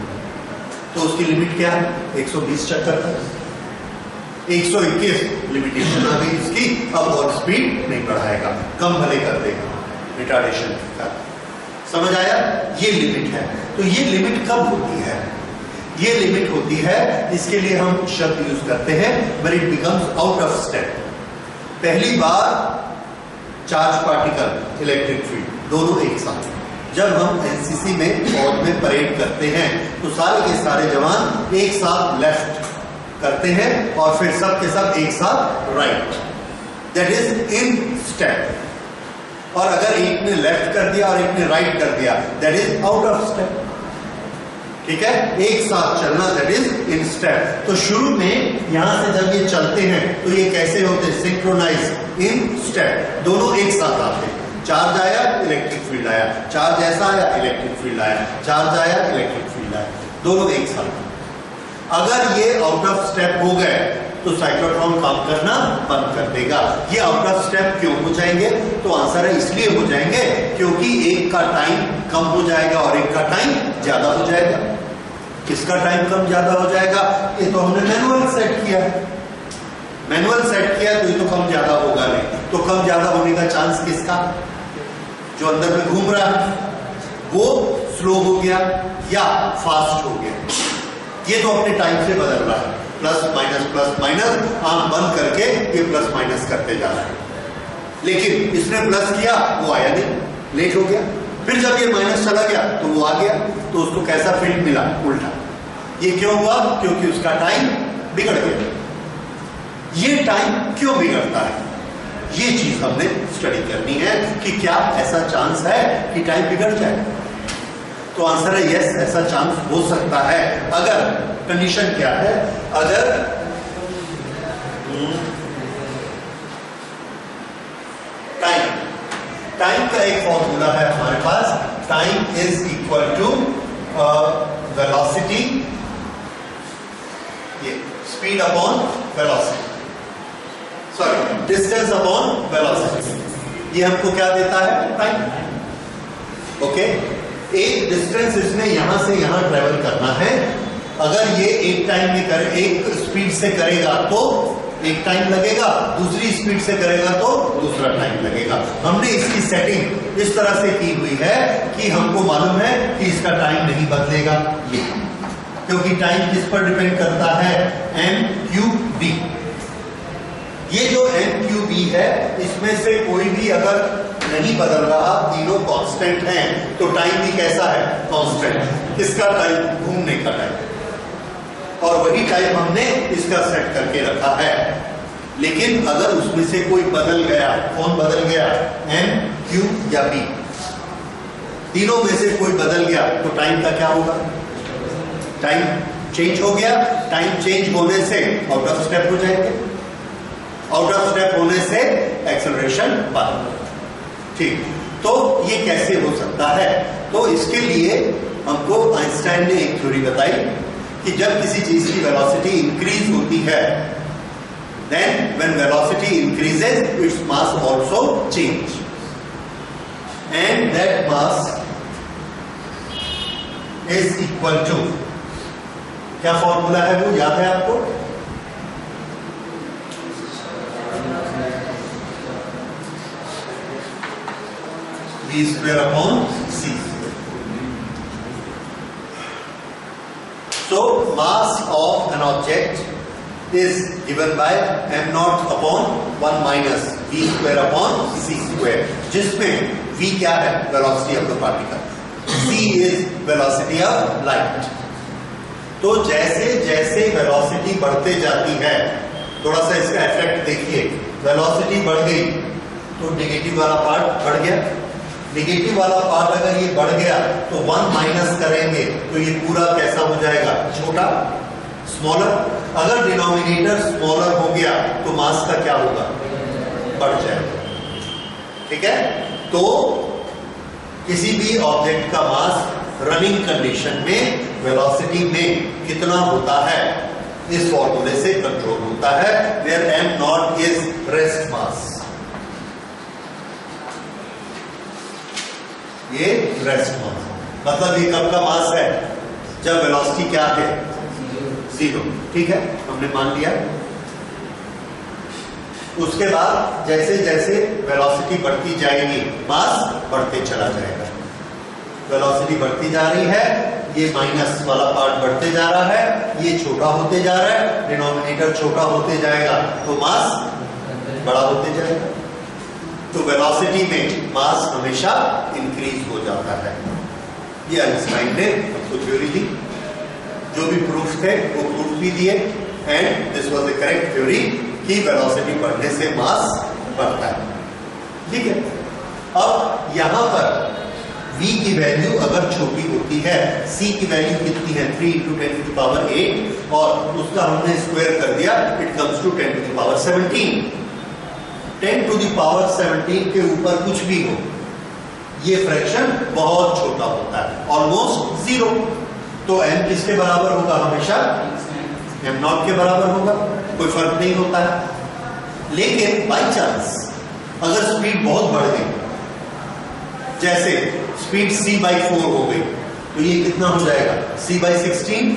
तो उसकी लिमिट क्या है, 120 चक्कर तक। 121 लिमिटेशन आ गई इसकी, अब और स्पीड नहीं बढ़ाएगा, कम भले कर देगा, रिटार्डेशन का। समझ आया, ये लिमिट है। तो ये लिमिट कब होती है, ये लिमिट होती है, इसके लिए हम शब्द यूज करते हैं when it becomes out of step। पहली बार चार्ज पार्टिकल इलेक्ट्रिक फील्ड दोनों एक साथ, जब हम एनसीसी में फौज में परेड करते हैं तो सारे के सारे जवान एक साथ लेफ्ट करते हैं और फिर सब के सब एक साथ right, that is in step. और अगर एक ने लेफ्ट कर दिया और एक ने राइट कर दिया, that is out of step. ठीक है, एक साथ चलना, दैट इज इन स्टेप। तो शुरू में यहां से जब ये चलते हैं तो ये कैसे होते हैं, सिंक्रोनाइज इन स्टेप, दोनों एक साथ आते हैं। चार्ज आया, इलेक्ट्रिक फील्ड आया, चार्ज ऐसा आया, इलेक्ट्रिक फील्ड आया, चार्ज आया, इलेक्ट्रिक फील्ड आया, दोनों एक साथ। अगर ये आउट ऑफ स्टेप हो गए तो साइक्लोट्रॉन काम करना बंद कर देगा। ये आउट ऑफ स्टेप क्यों हो जाएंगे, तो आंसर है इसलिए हो जाएंगे क्योंकि एक का टाइम कम हो जाएगा और एक का टाइम ज्यादा हो जाएगा। किसका टाइम कम ज्यादा हो जाएगा, ये तो हमने मैनुअल सेट किया है, मैनुअल सेट किया तो ये तो कम ज्यादा होगा नहीं। तो कम ज्यादा होने का चांस किसका, जो अंदर में घूम रहा है वो स्लो हो गया या फास्ट हो गया, ये तो अपने टाइम से बदल रहा है, प्लस माइनस आंख बंद करके ये प्लस माइनस करते जा रहा है। लेकिन इसने प्लस किया, वो आया नहीं, लेट हो गया। फिर जब ये माइनस चला गया तो वो आ गया, तो उसको कैसा फील्ड मिला, उल्टा। ये क्यों हुआ, क्योंकि उसका टाइम बिगड़ गया। ये टाइम क्यों बिगड़ता है, ये चीज हमने स्टडी करनी है कि क्या ऐसा चांस है कि टाइम बिगड़ जाए। तो आंसर है यस, ऐसा चांस हो सकता है। अगर कंडीशन क्या है, अगर टाइम का एक फॉर्मूला है हमारे पास, time is equal to velocity, ये speed upon velocity, sorry distance upon velocity. ये हमको क्या देता है, टाइम। ओके, एक डिस्टेंस इसने यहां से यहां ट्रेवल करना है, अगर ये एक टाइम में करे, एक स्पीड से करेगा तो एक टाइम लगेगा, दूसरी स्पीड से करेगा तो दूसरा टाइम लगेगा। हमने इसकी सेटिंग इस तरह से की हुई है कि हमको मालूम है कि इसका टाइम नहीं बदलेगा, ये क्योंकि टाइम किस पर डिपेंड करता है, m/b। ये जो m/b है, इसमें से कोई भी अगर नहीं बदल रहा, तीनों कांस्टेंट हैं, तो टाइम भी कैसा है, कांस्टेंट। किसका टाइम, घूमने का टाइम, और वही टाइम हमने इसका सेट करके रखा है। लेकिन अगर उसमें से कोई बदल गया, कौन बदल गया, m, q या b, तीनों में से कोई बदल गया तो टाइम का क्या होगा, टाइम चेंज हो गया। टाइम चेंज होने से आउट ऑफ स्टेप हो जाएंगे, आउट ऑफ स्टेप होने से एक्सेलरेशन बंद। ठीक, तो ये कैसे हो सकता है, तो इसके लिए हमको आइंस्टाइन ने एक थ्योरी बताई कि जब किसी चीज की वेलोसिटी इंक्रीज होती है, then when velocity increases its mass also change, and that mass is equal to, क्या फॉर्मूला है वो याद है आपको, v square upon c। So mass of an object is given by m naught upon 1 minus v square upon c square, जिसमें v क्या है? Velocity of the particle, c is velocity of light. तो जैसे जैसे velocity बढ़ते जाती है, थोड़ा सा इसका इफेक्ट देखिए, वेलोसिटी बढ़ गई तो नेगेटिव वाला पार्ट बढ़ गया, नेगेटिव वाला पार्ट अगर ये बढ़ गया तो 1 माइनस करेंगे तो ये पूरा कैसा हो जाएगा? छोटा, स्मॉलर। अगर डिनोमिनेटर स्मॉलर हो गया तो मास का क्या होगा? बढ़ जाएगा। ठीक है, तो किसी भी ऑब्जेक्ट का मास रनिंग कंडीशन में वेलोसिटी में कितना होता है, इस फॉर्मूले से कंट्रोल होता है, where m naught is rest mass. ये रेस्ट मास मतलब ये कब का मास है? जब वेलोसिटी क्या है? 0। ठीक है, हमने मान लिया। उसके बाद जैसे जैसे वेलोसिटी बढ़ती जाएगी मास बढ़ते चला जाएगा। वेलोसिटी बढ़ती जा रही है, ये माइनस वाला पार्ट बढ़ते जा रहा है, ये छोटा होते जा रहा है, डिनोमिनेटर छोटा होते जाएगा तो मास बड़ा होते जाएगा। तो वेलोसिटी में मास हमेशा इंक्रीज हो जाता है। ये आइंस्टाइन ने हमको थ्योरी दी, जो भी प्रूफ थे वो प्रूफ भी दिए, and this was the correct theory कि वेलोसिटी बढ़ने से मास बढ़ता है। ठीक है, अब यहां पर v की वैल्यू अगर छोटी होती है, c की वैल्यू कितनी है? 3 × 10⁸ और उसका हमने स्क्वायर कर दिया, इट कम्स टू 10⁻17। 10⁻17 के ऊपर कुछ भी हो, ये फ्रैक्शन बहुत छोटा होता है, ऑलमोस्ट 0। तो m किसके बराबर होगा? हमेशा m नॉट के बराबर होगा, कोई फर्क नहीं होता है। लेकिन बाई चांस अगर स्पीड बहुत बढ़ गई, जैसे स्पीड c/4 हो गई, तो ये कितना हो जाएगा? c/16।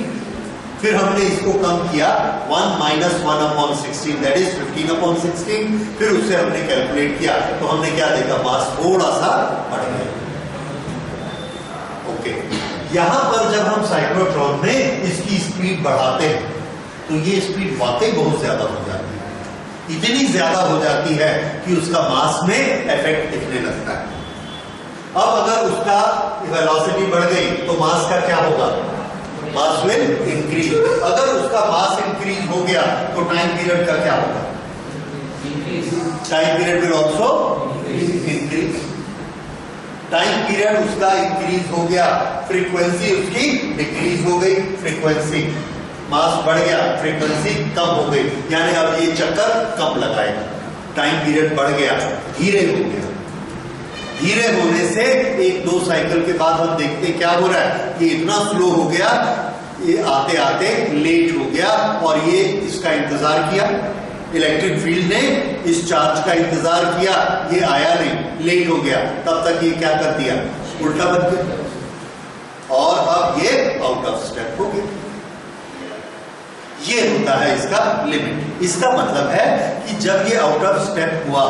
फिर हमने इसको कम किया 1 - 1/16 दैट इज 15/16। फिर उससे हमने कैलकुलेट किया तो हमने क्या देखा? मास थोड़ा सा बढ़ गया। ओके, यहां पर जब हम साइक्लोट्रॉन में इसकी स्पीड बढ़ाते हैं तो ये स्पीड वाकई बहुत ज्यादा हो जाती है, इतनी ज्यादा हो जाती है कि उसका मास में इफेक्ट दिखने लगता है। अब अगर उसका वेलोसिटी बढ़ गई तो मास का क्या होगा? Mass will increase. अगर उसका मास इंक्रीज हो गया तो टाइम पीरियड का क्या होगा? Time period will also increase. Time period उसका इंक्रीज हो गया, फ्रीक्वेंसी उसकी डिक्रीज हो गई। फ्रीक्वेंसी, मास बढ़ गया, फ्रीक्वेंसी कम हो गई, यानी अब ये चक्कर कम लगाएगा। टाइम पीरियड बढ़ गया, धीरे हो गया। धीरे होने से 1-2 साइकिल के बाद हम देखते क्या हो रहा है? ये इतना स्लो हो गया, ये आते आते लेट हो गया, और ये इसका इंतजार किया, इलेक्ट्रिक फील्ड ने इस चार्ज का इंतजार किया, ये आया नहीं, लेट हो गया, तब तक ये क्या कर दिया? उल्टा बन गया, और अब ये आउट ऑफ स्टेप हो गया। ये होता है इसका लिमिट। इसका मतलब है कि जब ये आउट ऑफ स्टेप हुआ,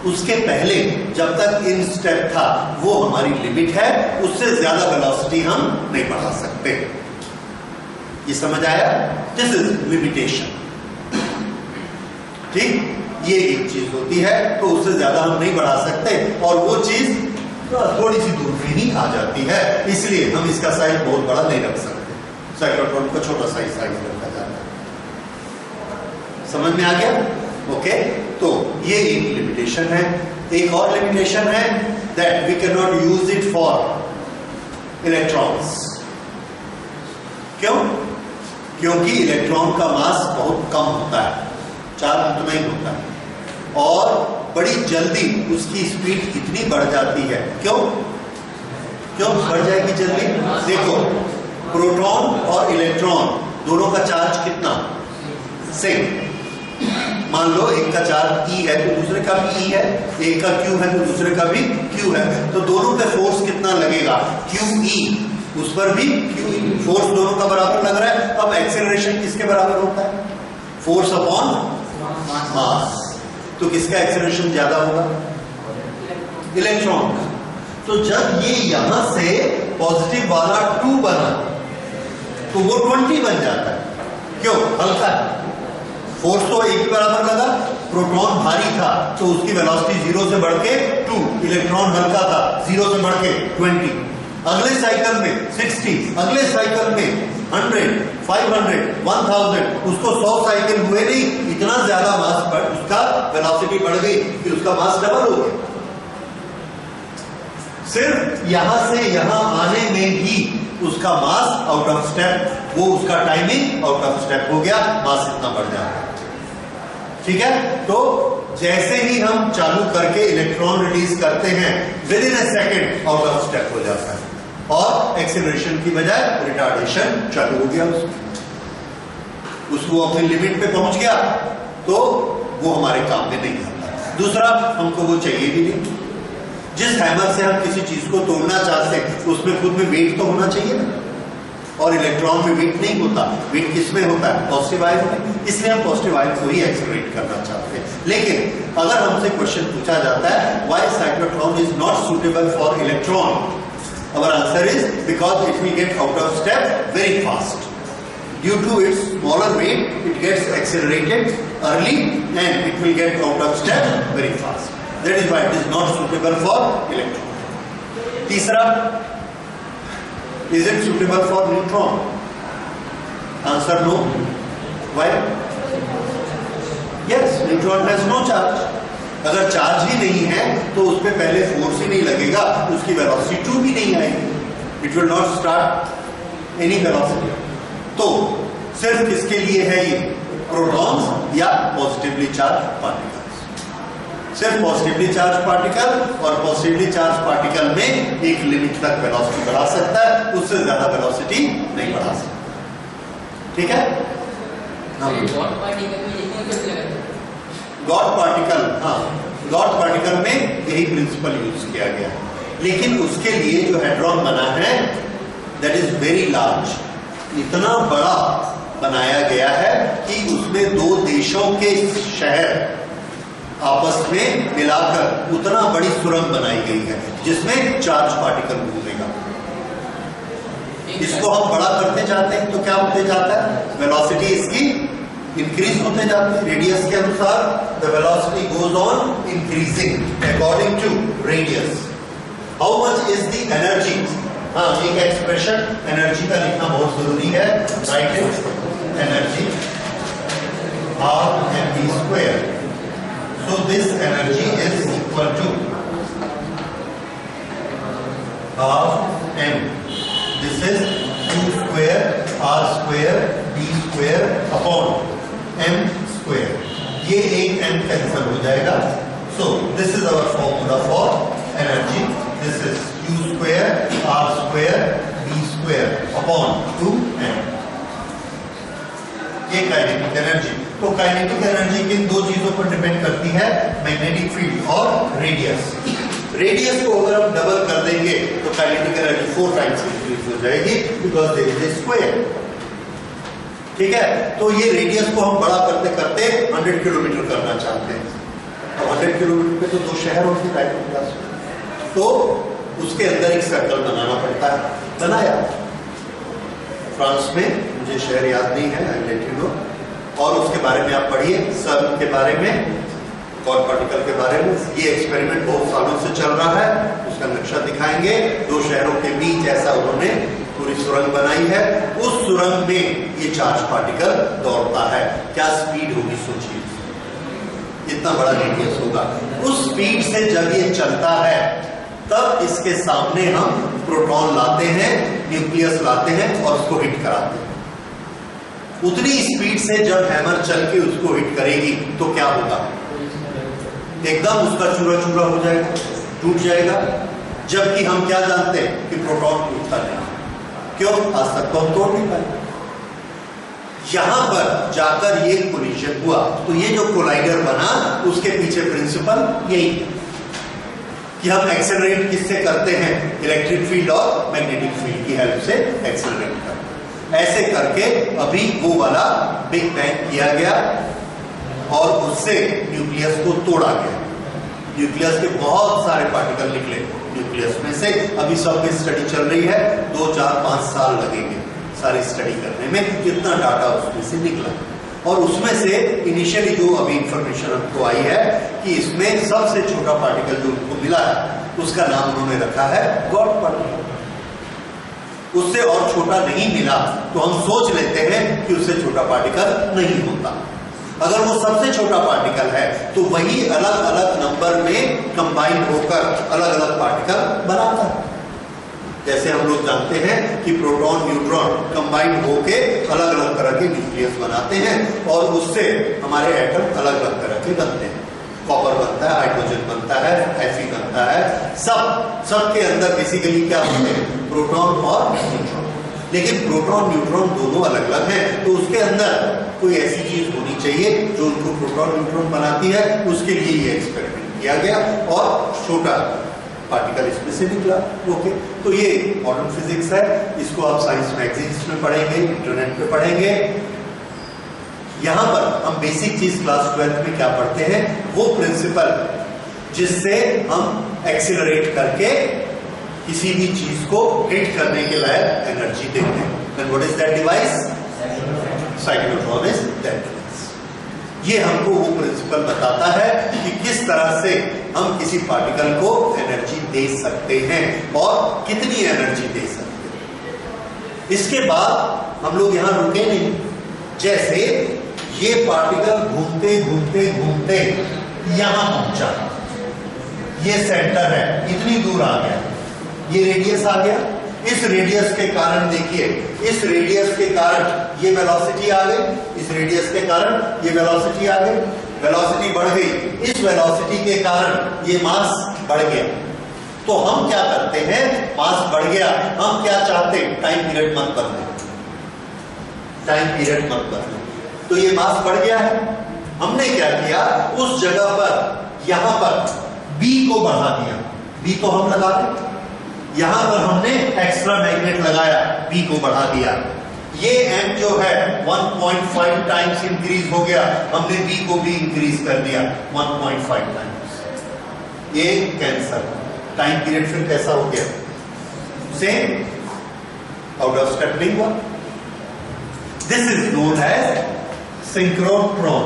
उसके पहले जब तक इन स्टेप था वो हमारी लिमिट है, उससे ज्यादा वेलोसिटी हम नहीं बढ़ा सकते। ये समझ आया? This is limitation. ठीक, ये एक चीज होती है, तो उससे ज्यादा हम नहीं बढ़ा सकते, और वो चीज थोड़ी सी दूर में ही आ जाती है, इसलिए हम इसका साइज बहुत बड़ा नहीं रख सकते। साइक्लोट्रॉन का छोटा साइज रखा जाता है। समझ में आ गया? ओके, तो ये एक लिमिटेशन है। एक और लिमिटेशन है that we can not use it for electrons. क्यों? क्योंकि इलेक्ट्रॉन का मास बहुत कम होता है, चार्ज उतना ही होता है, और बड़ी जल्दी उसकी स्पीड इतनी बढ़ जाती है। क्यों बढ़ जाएगी जल्दी? देखो, प्रोटॉन और इलेक्ट्रॉन दोनों का चार्ज कितना? सेम। मान लो एक का चार्ज E है तो दूसरे का भी E है, एक का Q है तो दूसरे का भी Q है, तो दोनों पे फोर्स कितना लगेगा? QE, उस पर भी QE, फोर्स दोनों का बराबर लग रहा है। अब एक्सेलरेशन किसके बराबर होता है? Force upon mass. तो किसका एक्सेलरेशन ज्यादा होगा? इलेक्ट्रॉन का। तो जब ये यहां से पॉजिटिव वाला 2 बना तो वो 20 बन जाता है। क्यों? हल्का है, फोर्स तो एक ही बराबर लगा, प्रोटॉन भारी था तो उसकी वेलोसिटी 0 से बढ़ के 2, इलेक्ट्रॉन हल्का था 0 से बढ़ के 20, अगले साइकिल में 60, अगले साइकिल में 100, 500, 1000, उसको 100 साइकिल हुए नहीं, इतना ज्यादा मास पर उसका वेलोसिटी बढ़ गई कि उसका मास डबल हो गया। सिर्फ यहां से यहां आने में ही उसका मास आउट ऑफ स्टेप, वो उसका टाइमिंग आउट ऑफ स्टेप हो गया, मास इतना बढ़ जाता है। ठीक है, तो जैसे ही हम चालू करके इलेक्ट्रॉन रिलीज करते हैं with in a second out of step हो जाता है और एक्सेलरेशन की बजाय रिटार्डेशन चालू हो गया, उसको अपनी लिमिट पे पहुंच गया तो वो हमारे काम में नहीं आता। दूसरा, हमको वो चाहिए भी नहीं। जिस हैमर से हम किसी चीज को तोड़ना चाहते हैं उसमें खुद में वेट तो होना चाहिए ना, और इलेक्ट्रॉन में वेट नहीं होता। वेट किसमें होता है? पॉजिटिव आयन में। इसलिए हम पॉजिटिव आयन को ही एक्सेलरेट करना चाहते हैं। लेकिन अगर हमसे क्वेश्चन पूछा जाता है why cyclotron is not suitable for electron, our answer is because it will get out of step very fast. Due to its smaller weight, it gets accelerated early and it will get out of step very fast. That is why it is not suitable for electron. तीसरा, is it suitable for neutron? Answer no. Why? Yes, neutron has no charge. अगर charge ही नहीं है तो उस पर पहले force ही नहीं लगेगा, उसकी वेलोसिटी 2 भी नहीं आएगी, it will not start any velocity. तो सिर्फ किसके लिए है ये? प्रोटॉन्स या पॉजिटिवली चार्ज पार्टिकल्स। सिर्फ पॉजिटिवली चार्ज पार्टिकल, और पॉजिटिवली चार्ज पार्टिकल में एक लिमिट तक वेलोसिटी बढ़ा सकता है, उससे ज्यादा वेलोसिटी नहीं बढ़ा सकता। ठीक है, गॉड पार्टिकल, हाँ, गॉड पार्टिकल में यही प्रिंसिपल यूज किया गया है। लेकिन उसके लिए जो हेड्रॉन बना है दैट इज वेरी लार्ज, इतना बड़ा बनाया गया है कि उसमें 2 देशों के शहर आपस में मिलाकर उतना बड़ी सुरंग बनाई गई है जिसमें चार्ज पार्टिकल घूमेगा। इसको हम बड़ा करते जाते हैं तो क्या होते जाता है? वेलोसिटी इसकी इंक्रीज होते जाते हैं। रेडियस के अनुसार the velocity goes on increasing according to radius. How much is the energy? हाँ, एक एक्सप्रेशन एनर्जी का लिखना बहुत जरूरी है। Right it, energy half mv square. So this energy is equal to half m, this is q square r square d square upon m square. ये एक m cancel हो जाएगा। So this is our formula for energy, this is q square r square d square upon 2m। ये kinetic energy. तो kinetic energy किन 2 चीजों पर depend करती है? मैग्नेटिक फील्ड और रेडियस। रेडियस को अगर हम डबल कर देंगे तो काइनेटिक एनर्जी 4 टाइम्स इंक्रीज हो जाएगी because there is a square. ठीक है, तो ये रेडियस को हम बड़ा करते करते 100 किलोमीटर करना चाहते हैं। तो 100 किलोमीटर पे तो 2 शहर होते हैं राइट क्लास में, तो उसके अंदर एक सर्कल बनाना पड़ता है। बनाया फ्रांस में, मुझे शहर याद नहीं है, आई लेट यू नो, और उसके बारे में आप पढ़िए, सर्न के बारे में, गॉड पार्टिकल के बारे में। ये एक्सपेरिमेंट बहुत सालों से चल रहा है, उसका नक्शा दिखाएंगे। 2 शहरों के बीच ऐसा उन्होंने पूरी सुरंग बनाई है। उस सुरंग में ये चार्ज पार्टिकल दौड़ता है। क्या स्पीड होगी सोचिए, इतना बड़ा रेडियस होगा। उस स्पीड से जब ये चलता है तब इसके सामने हम प्रोटॉन लाते हैं, न्यूक्लियस लाते हैं और उसको हिट कराते हैं। उतनी स्पीड से जब हैमर चल के उसको हिट करेगी तो क्या होगा? एकदम उसका चूरा चूरा हो जाएगा, टूट जाएगा। जबकि हम क्या जानते हैं कि प्रोटॉन टूटता नहीं। क्यों? आज तक तो हम तोड़ नहीं पाए। यहां पर जाकर ये कोलिजन हुआ, तो ये जो कोलाइडर बना उसके पीछे प्रिंसिपल यही है कि हम एक्सेलरेट किससे करते हैं? इलेक्ट्रिक फील्ड और मैग्नेटिक फील्ड की हेल्प से एक्सेलरेट करते हैं। ऐसे करके अभी वो वाला बिग बैंग किया गया और उससे न्यूक्लियस को तोड़ा गया। न्यूक्लियस के बहुत सारे पार्टिकल निकले न्यूक्लियस में से। अभी सब में स्टडी चल रही है, 2, 4, 5 साल लगेंगे सारी स्टडी करने में, कितना डाटा उसमें से निकला। और उसमें से इनिशियली जो अभी इंफॉर्मेशन हमको आई है कि इसमें सबसे छोटा पार्टिकल जो उनको मिला है उसका नाम उन्होंने रखा है गॉड पार्टिकल। उससे और छोटा नहीं मिला तो हम सोच लेते हैं कि उससे छोटा पार्टिकल नहीं होता। अगर वो सबसे छोटा पार्टिकल है तो वही अलग अलग नंबर में कंबाइन होकर अलग अलग पार्टिकल बनाता है। जैसे हम लोग जानते हैं कि प्रोटॉन न्यूट्रॉन कंबाइन होके अलग अलग तरह के न्यूक्लियस बनाते हैं और उससे हमारे एटम अलग अलग तरह के बनते हैं। कॉपर बनता है, हाइड्रोजन बनता है, Fe बनता है, सब के अंदर बेसिकली क्या होते हैं? प्रोटॉन और न्यूट्रॉन। लेकिन प्रोटॉन न्यूट्रॉन दोनों अलग अलग हैं, तो उसके अंदर कोई ऐसी चीज होनी चाहिए जो उनको प्रोटॉन न्यूट्रॉन बनाती है। उसके लिए ये एक्सपेरिमेंट किया गया और छोटा पार्टिकल इसमें से निकला। ओके, तो ये मॉडर्न फिजिक्स है। इसको आप साइंस मैगजीन्स में पढ़ेंगे, इंटरनेट पे पढ़ेंगे। यहां पर हम बेसिक चीज क्लास 12 में क्या पढ़ते हैं, वो प्रिंसिपल जिससे हम एक्सीलरेट करके किसी भी चीज को हिट करने के लायक एनर्जी देते हैं। And what is that device? Cyclotron is that device. ये हमको वो प्रिंसिपल बताता है कि किस तरह से हम किसी पार्टिकल को एनर्जी दे सकते हैं और कितनी एनर्जी दे सकते हैं। इसके बाद हम लोग यहां रुके नहीं। जैसे ये पार्टिकल घूमते घूमते घूमते यहां पहुंचा, ये सेंटर है, इतनी दूर आ गया, ये रेडियस आ गया। इस रेडियस के कारण देखिए, इस रेडियस के कारण ये वेलोसिटी आ गई, इस रेडियस के कारण ये वेलोसिटी आ गई, वेलोसिटी बढ़ गई। इस वेलोसिटी के कारण ये मास बढ़ गया। तो हम क्या करते हैं, मास बढ़ गया, हम क्या चाहते हैं, टाइम पीरियड मत बदले, टाइम पीरियड मत बदले। तो ये मास बढ़ गया है, हमने क्या किया, उस जगह पर यहां पर b को बढ़ा दिया। b को हम लगा दें, यहां पर हमने एक्स्ट्रा मैग्नेट लगाया, b को बढ़ा दिया। ये m जो है 1.5 टाइम्स इंक्रीज हो गया, हमने b को भी इंक्रीज कर दिया 1.5 टाइम्स। ये कैंसर टाइम पीरियड फिर कैसा हो गया, सेम आउट ऑफ स्टेपलिंग हुआ। This is known as synchrotron.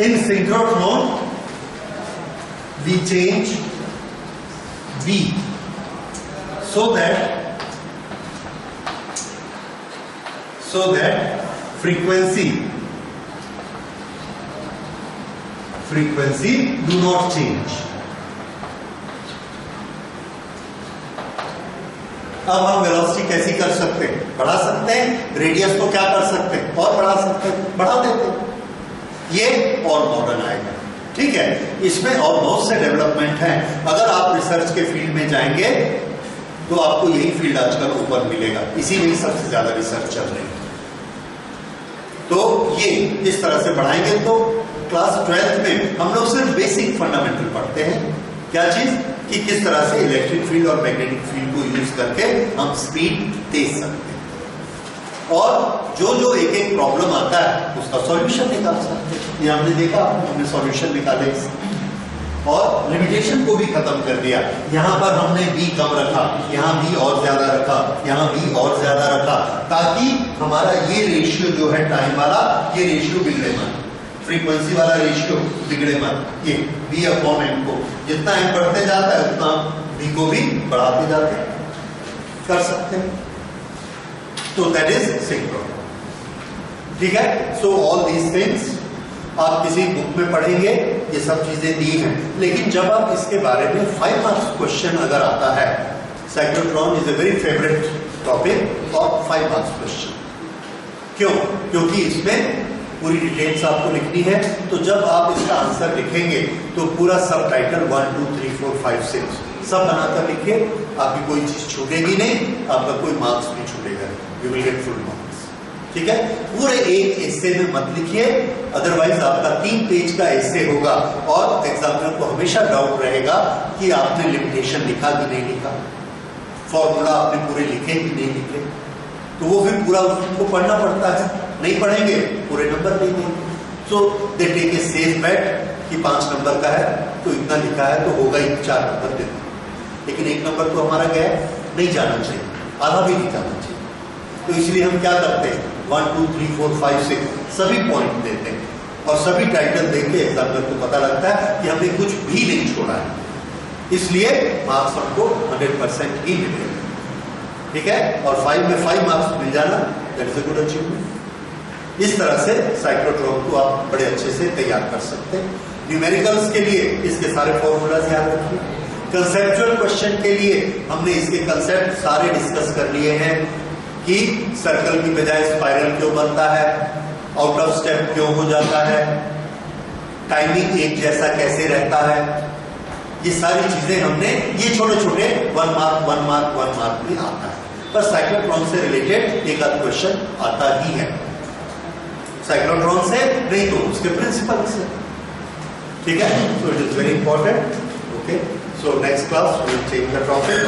In synchrotron, we change V so that frequency do not change. अब हम वेलोसिटी कैसी कर सकते हैं, बढ़ा सकते हैं। रेडियस को क्या कर सकते हैं, और बढ़ा सकते हैं, बढ़ा देते हैं। ये और मॉडर्न आएगा, ठीक है। इसमें और बहुत से डेवलपमेंट हैं। अगर आप रिसर्च के फील्ड में जाएंगे तो आपको यही फील्ड आजकल ऊपर मिलेगा, इसी में सबसे ज्यादा रिसर्च चल रही है। तो ये इस तरह से बढ़ाएंगे। तो क्लास 12 में हम लोग सिर्फ बेसिक फंडामेंटल पढ़ते हैं। क्या चीज, कि किस तरह से इलेक्ट्रिक फील्ड और मैग्नेटिक फील्ड को यूज करके हम स्पीड दे सकते हैं, और जो जो एक एक प्रॉब्लम आता है उसका सॉल्यूशन निकाल सकते हैं। ये हमने देखा, हमने सॉल्यूशन निकाले और लिमिटेशन को भी खत्म कर दिया। यहां पर हमने b कम रखा, यहां b और ज्यादा रखा, यहां b और ज्यादा रखा, ताकि हमारा ये रेशियो जो है टाइम वाला, ये रेशियो बिगड़े मत, फ्रीक्वेंसी वाला रेशियो बिगड़े मत। ये b अपॉन m को जितना m बढ़ते जाता है उतना b को भी बढ़ाते जाते हैं, कर सकते हैं। तो दैट इज सिंक्रोट्रॉन, ठीक है। सो ऑल दीज थिंग्स आप किसी बुक में पढ़ेंगे, ये सब चीजें दी हैं। लेकिन जब आप इसके बारे में 5 मार्क्स क्वेश्चन अगर आता है, cyclotron is a very favourite topic और 5 मार्क्स क्वेश्चन। क्यों? क्योंकि इसमें पूरी डिटेल्स आपको लिखनी है। तो जब आप इसका आंसर लिखेंगे तो पूरा सब टाइटल 1 2 3 4 5 6 सब बनाकर लिखिए। आपकी कोई चीज छूटेगी नहीं, आपका कोई मार्क्स नहीं छूटेगा, you will get full marks, ठीक है। पूरे एक एस्से में मत लिखिए, अदरवाइज आपका 3 पेज का एस्से होगा और एग्जामिनर को हमेशा डाउट रहेगा कि आपने लिमिटेशन लिखा कि नहीं लिखा, फॉर्मूला आपने पूरे लिखे कि नहीं लिखे। तो वो फिर पूरा उसको पढ़ना पड़ता है, नहीं पढ़ेंगे पूरे नंबर नहीं देंगे। सो they take a safe bet कि 5 नंबर का है तो इतना लिखा है तो होगा ही 4 नंबर देना, लेकिन 1 नंबर तो हमारा गया, नहीं जाना चाहिए। आधा भी नहीं जाना चाहिए। तो इसलिए हम क्या करते हैं, 1 2 3 4 5 6 सभी पॉइंट देते हैं और सभी टाइटल देख के एग्जामिनर को पता लगता है कि हमने कुछ भी नहीं छोड़ा है, इसलिए मार्क्स हमको 100% ही मिलेगा। ठीक है, और 5 में 5 मार्क्स मिल जाना, that is a good achievement. इस तरह से साइक्लोट्रॉन को आप बड़े अच्छे से तैयार कर सकते हैं। न्यूमेरिकल्स के लिए इसके सारे फॉर्मूलाज याद रखिए। कंसेप्चुअल क्वेश्चन के लिए हमने इसके कंसेप्ट सारे डिस्कस कर लिए हैं कि सर्कल की बजाय स्पाइरल क्यों बनता है, आउट ऑफ स्टेप क्यों हो जाता है, टाइमिंग एक जैसा कैसे रहता है, ये सारी चीजें हमने, ये छोटे छोटे 1 मार्क 1 मार्क 1 मार्क भी आता है। बस साइक्लोट्रॉन से रिलेटेड एक आध क्वेश्चन आता ही है, साइक्लोट्रॉन से नहीं तो उसके प्रिंसिपल से। ठीक है, so it is very important. Okay, so next class we will change the topic.